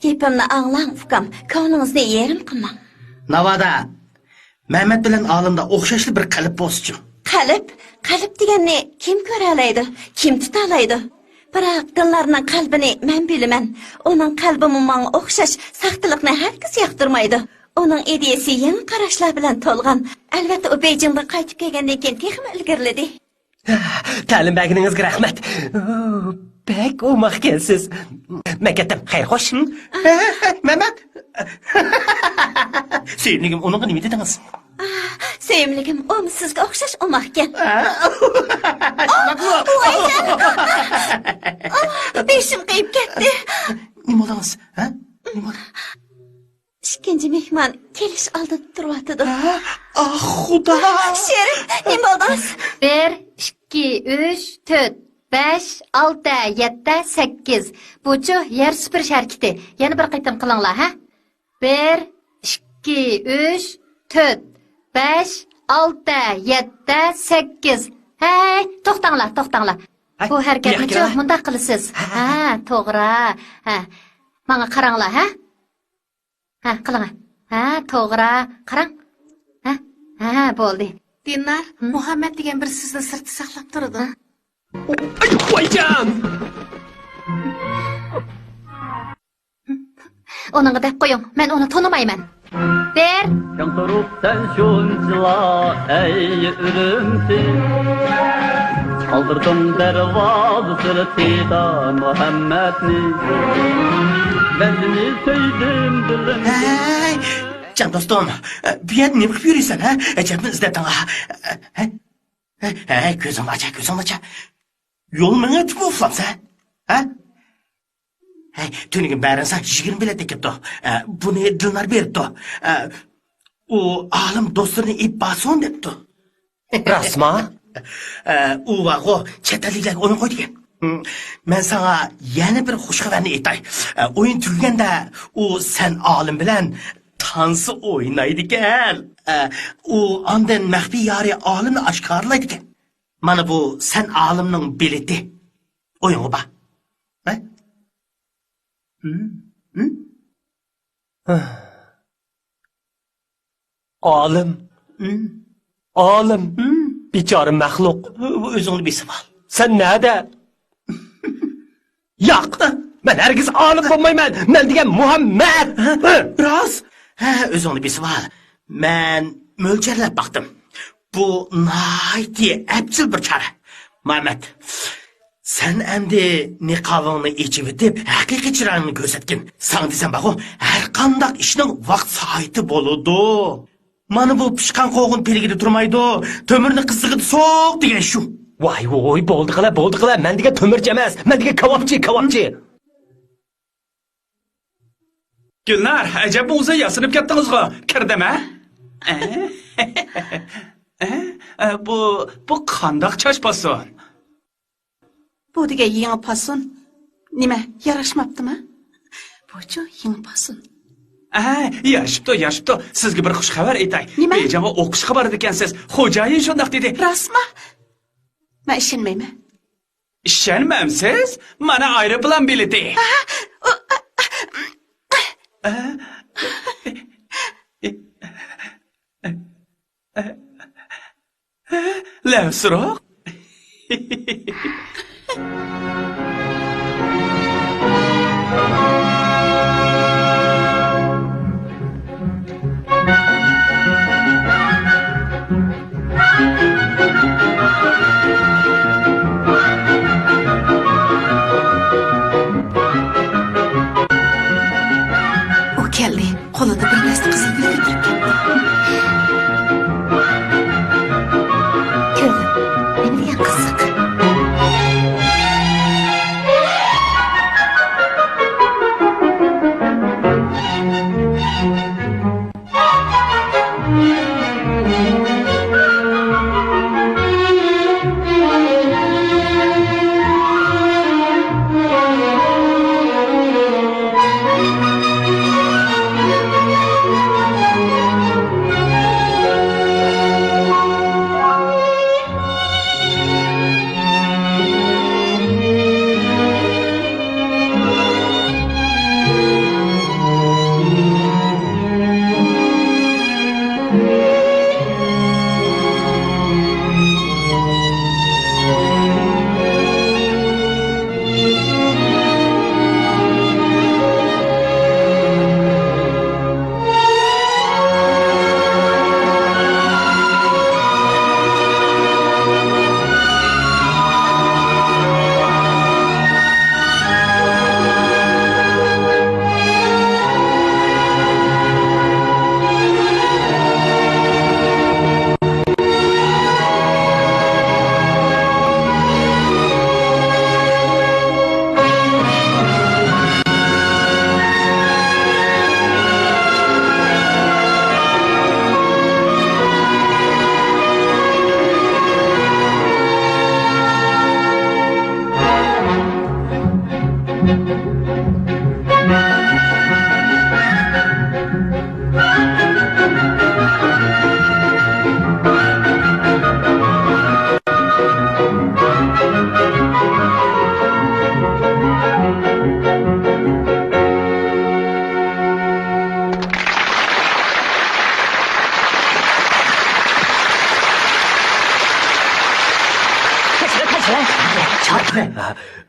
Gapimni anglang ukam, ko'nglingizni yerim qilmang. Navada Mehmet bilan olimda o'xshashli bir qalb bo'lsin. Qalb deganni kim ko'ra oladi? Kim tuta oladi? Biroq dinlarning qalbini men bilaman. Uning qalbi menga o'xshash saxtiliqni hargiz yoqtirmaydi. Uning ideyasi yangi qarashlar bilan to'lgan. Albatta, u Beijingga qaytib kelgandan keyin texmi ilgariladi. Ta'lim baginingizga rahmat. Bek o'maq kelsiz. Makattam xayr xo'sh. Mehmet. Sevimligim onun nima dediniz? Sevimligim, o sizga o'xshash o'maqkan. Beshim qiyib ketdi. Nima oldingiz? Ha? Nima oldi? Ikkinchi mehmon kelish oldida turyotdi. Ah, xudo. Sherif, nima oldingiz? 1, 2, 3, 4, 5, 6, 7, 8. Buchu yer süpürüş hareketi. Yana bir qaytam qilinglar, ha? 1, 2, 3, 4, 5, 6, 7, 8. Hey, to'xtanglar. Bu harakatni bunda qilasiz. Ha, to'g'ri. Ha. Menga qaranglar, ha? Ha, qiling. Ha, to'g'ri. Qarang. Ha, bo'ldi. Dinlar, Muhammed degan bir sizni sirti saqlab turadi. Ay, voycan! Onunla dep qo'ying. Men uni tonimayman. Der. Kan durup sen şunçla ey ürümsün. Kaldırdım dervazı sırtıyda Muhammed'ni. Ben seni sevdim dilim. Hey, can dostum, bir yer ne bakıp yürüyorsun ha? Cebini izledin ha? Hey, gözünü aç. Yol bana tüp uflam sen. Ha? Hey, tünügün bärin sen 20 bilet tekipti. Bunu Dilnar berdi. O alım dostlarını ip bason depti. Rasma? U vago çetalikler onu koydu ki. Men sana yeni bir hoş haberini etay. Oyun tülgende o sen alım bilen tansı oynaydı gel. O anden mehbi yari alımı aşkarlaydı ki. Mana bu sen alımның bileti. Oyunu bak. Ne? Alım. Biçare məxluq. Özünü bir sıval. Sen nerede? Yak. Ben herkes alım olmayman. Ben diyen Muhammed. Biraz. Özünü bir sıval. Ben mölçerlep baktım. Bu naiti epçil bir çare. Muhammed. Sen endi niqabını içip edip haqiqiy chiroyingni ko'rsatgin. Sana desem bak o her qandaq ishning vaqt soati bo'ladi. Mana bu pishqan qo'g'in peligida turmaydi. To'mirni qizig'ida so'q degan shu. Voy, bo'ldi qila. Men degan to'mirchi emas. Men degan kebabchi. Gülnar, acaba bu uza yasinib ketdingizmi? Kirdimi? Bu qandaq chashpason? Bu degan yangi pasun. Nima, yarashmabdimi? Bu-chu yangi pasun. Yarashibdi. Sizga bir xush xabar aytay. Bejama o'qish xabarida ekansiz. Xo'jayin shundoq dedi. Rasma? Men ishonmayman. Ishonmamsiz? Mana aeroplan bileti. Lavsroq? O keldi. Qo'lida bir nasta qizil gul ko'tarib ketdi. Ko'rdim. Nima degan qiziq.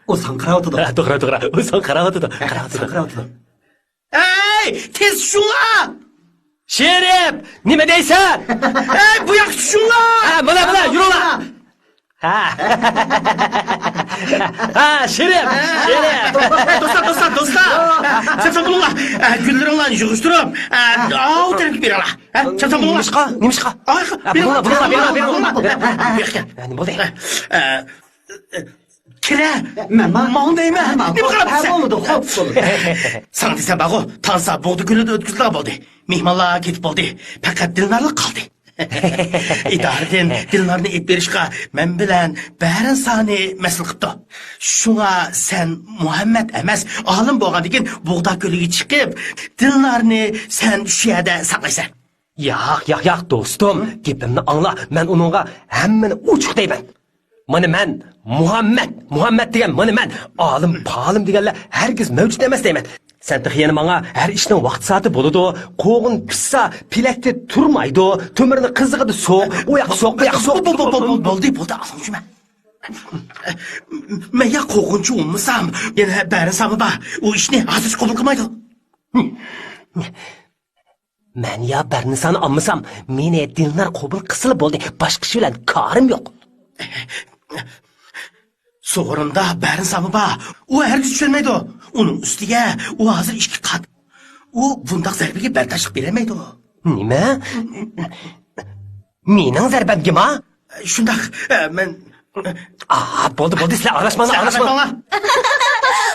O sanqıravtıdı. To'g'ri. O'zing qaravotdi. Sanqıravtıdı. Ey, tez shunla! Sherif, nima deysan? Ey, bu yoqqa tushinglar! Ha, mana, yuringlar. Ha, Sherif. Do'stlar. Chapsan bo'linglar. Gullaringlarni yig'ishtirib, o tarafga beringlar. Chapsan bo'linglar. Nimishqa? Beringlar. Nima bo'ldi? Kira. Men deyman. Nima qilibsan? Sana desam bag'o, tansa bo'g'di kunida o'tkazilgan bo'ldi. Mehmonlar ketib bo'ldi. Faqat Dilnorlar qoldi. İdaredən Dilnorni ep berishqa men bilan barin sani mas'ul qilibdi. Shunga sen Muhammad emas, olim bo'lgandan Bug'da ko'liga chiqib, Dilnorni sen shu yerda saqlaysan. Yo'q, do'stim. Gapimni angla. Men uningga hammani ochiq deyman. Mana men Muhammad degan mana men olim, polim deganlar hargiz mavjud emas deyman. Sen yana menga har ishning vaqt soati bo'ladi. Qo'g'in pissa, pilakda turmaydi. To'mirni qizig'ida so'q, u yoq so'q, bu yoq so'q. Bo'ldi, asonchima. Men ya qo'g'inchi olmasam, yana barisam ba, u ishni hozir qabul qilmaydi. Men ya barnisani olmasam, meni Dilnor qabul qilsa bo'ldi. Boshqa ish bilan ko'rim yo'q. So'g'rinda barin sabi ba, u hargiz tushunmaydi. Uning ustiga u hozir ishga qat. U bundoq zarbaga bardashlik bermaydi. Nima? Mening zarbamgami? Shundaq, men bo'ldi, sizlar aralashmanglar.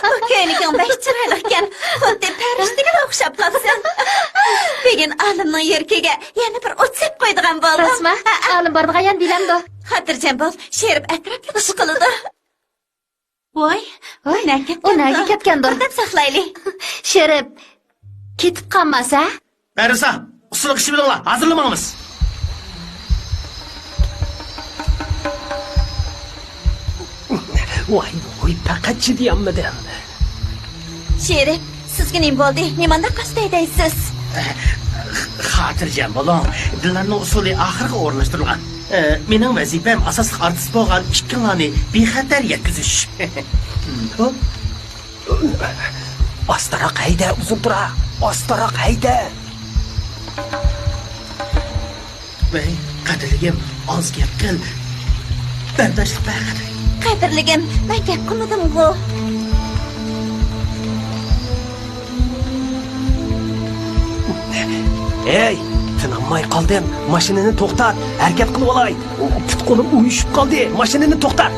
Bu ko'yliging bek chiroyli ekan. Xuddi farishtaga o'xshab qolsan. Bugun olimning yurkiga yana bir o't sep qo'ydigan bo'ldim. Rasma, olim bordigan bilamdi. Xotirjam bo'l, Sherif atrofga qish qiladi. Voy, Unaga ketgandi. Deb saqlaylik. Sherif ketib qolmasa? Barisa, usullik ishi bilinglar, hozirlamaymiz. Voy, faqat jiddiyammidim. Sherif, sizga nima bo'ldi? Nimanda qasdaydaysiz? Xotirjam bo'ling. Dillarning usuli oxirga o'rnashtirilgan. Mening vazifam asosiy artist bo'lgan ikkilarni bexatar yetkazish. Ostaroq hayda, uzun tura. Ostaroq hayda. Voy, qadrligim, oz gap qil. Bardashlik baqir. Qadrligim, men gap qilmadim-ku. Ey, tinamay qoldim. Mashinani to'xtat. Harakat qilib olay. Putqo'lim uyushib qoldi. Mashinani to'xtat.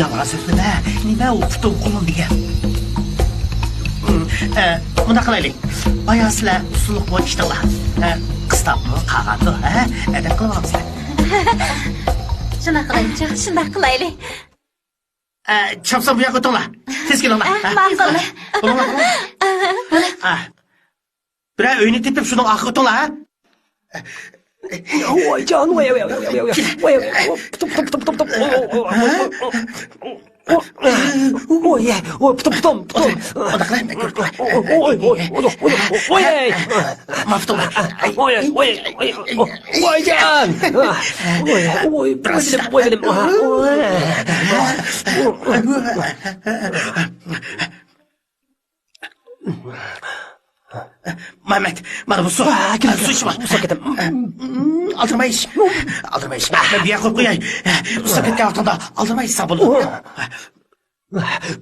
Yolg'on so'zlama. Nima u putum qo'lim degan? Bunda qilaylik. Bayasizlar usullik bo'l ishdinglar. Qistabmi, qag'andi, adab qilib olamizlar. Shunday qilaylik. Chopsam bu yoqqa o'tinglar. Tez kelinglar. Ma'qul. Birer uyni tepib shuni orqaga o'tinglar. Voy jon, voy. Putum. Maftulah. Voy jon. Muhammad, mana bu su. Su içme. Aldırmayız. Ben bir yer koyup koyayım. Sepet altında aldırmayız sabunu.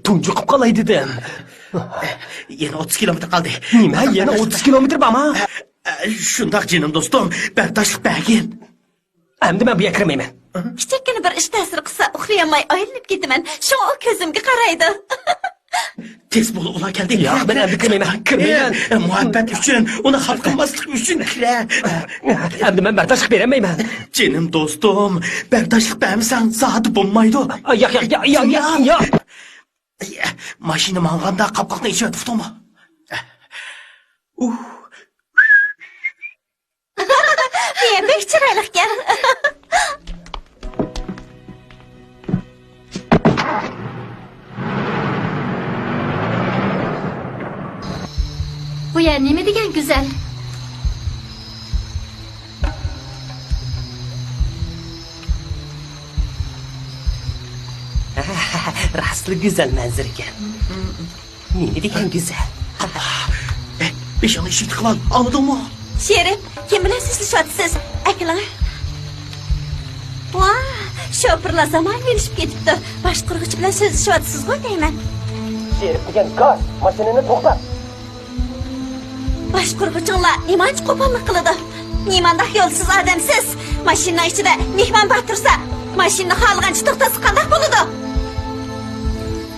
Tuncu qilib qolay dedim. Yana 30 kilometr kaldı. Nima? Yana 30 kilometr bormi? Shundoq jinim do'stim, bardashlik bergin. Endi men bu yerga kirmayman. Kichikgina bir ish ta'sir qilsa, uxlayolmay aylanib ketaman. Shunga ko'zimga qaraydi. Tez bo'l, ular keldi. Yo'q, men endi kirmayman. Muhabbat uchun, uni xalq qilmaslik uchun kira. Endi men bardashlik bermayman. Jinim do'stim, bardashlik bermasang, zoti bo'lmaydi. Yo'q. Mashina manganda qopqoqni ichib tutdingmi? Men bek chiroyli ekan. Bu yer nima degan go'zal? Rastlı güzel manzara ekan. Ne degan güzel. Beşanı eshik qilan, anladingmi? Sherif, kim bilan sizlashyapsiz? Aklar. Vah, shopirlar zamon kelishib ketibdi. Boshqurg'ich bilan so'zlashyapsiz-ku deyman. Sherif degan gaz, mashinani to'xtat. Boshqurg'ichinglar nimancha qo'pollik qiladi? Nimanda yo'lsiz odamsiz. Mashina ichida mehmon batirsa, mashinani xohlagancha to'xtatsa qanday bo'ladi?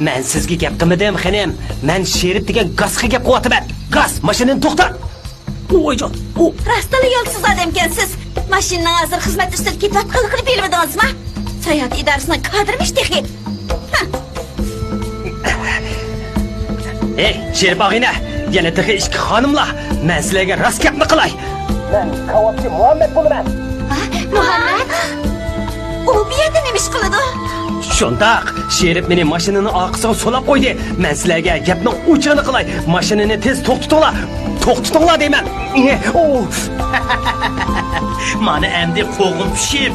Men sizga gap qilmadim, xonim. Men Sherif degan gazga gap qilyapman. Gaz, mashinani to'xtat. Voyjon, Rastali yo'lsiz odam ekansiz. Mashinaning hozir xizmat ustida ketayotganligini bilmadingizmi? Sayohat idorasining kadrimish texnik. Ey, Sherif og'ayna, yana tig'i ishki xonimlar, men sizlarga rost gapni qilay. Men kavobchi Muhammad bo'laman. Muhammad? U bu yerda nima ish qiladi? Shundaq, Sherif meni mashinani orqasiga so'lab qo'ydi. Men sizlarga gapning o'chig'ini qilay. Mashinani tez to'xtatinglar. To'xtatinglar deyman. Mana endi qo'g'im pishib,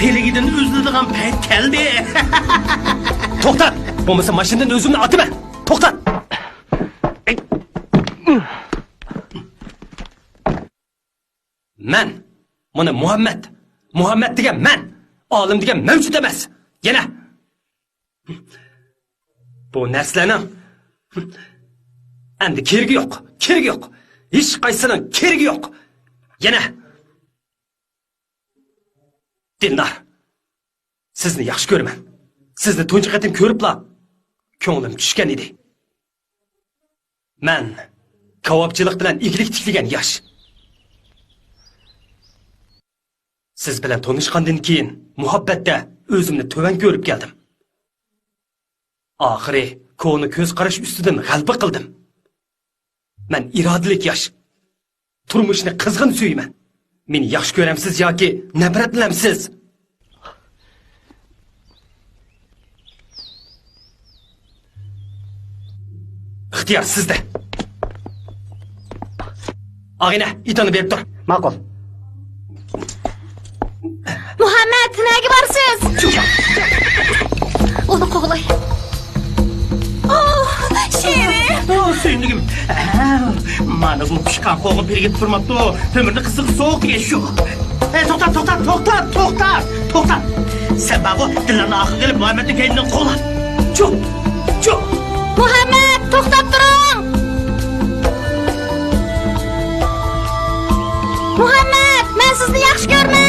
peligidan uziladigan payt keldi. To'xtat. Bo'lmasa mashinadan o'zimni otaman. To'xtat. Men, mana Muhammad degan men, olim degan mavjud emas. Yana. Bu narsalarning endi keragi yo'q. Hech qaysining keragi yo'q. Yana. Dildor. Sizni yaxshi ko'raman. Sizni tunji qatim ko'ribla ko'nglim tushgan edi. Men kavobchilik bilan iglik tiklagan yosh. Siz bilan tanishgandan keyin muhabbatda o'zimni to'van ko'rib keldim. Oxiri ko'ni ko'z qarash ustidan g'alaba qildim. Men irodalik yosh. Turmushni qizg'in suyman. Meni yaxshi ko'ramsiz yoki nafratlanamsiz? İxtiyor sizde. Ağina, itini berib tur. Ma'qul. Muhammad, nega borsiz? Uni qo'g'lay. Sherif. Suyunligim. Mana bu pishqan qo'g'im birgib turmabdi. Temirni qisiq so'q degan shu. To'xtat. Sen babo dillarni oxir qilib Muhammadning kaynidan qo'g'la. Cho'p. Muhammad, to'xtab turing. Muhammad, men sizni yaxshi ko'raman.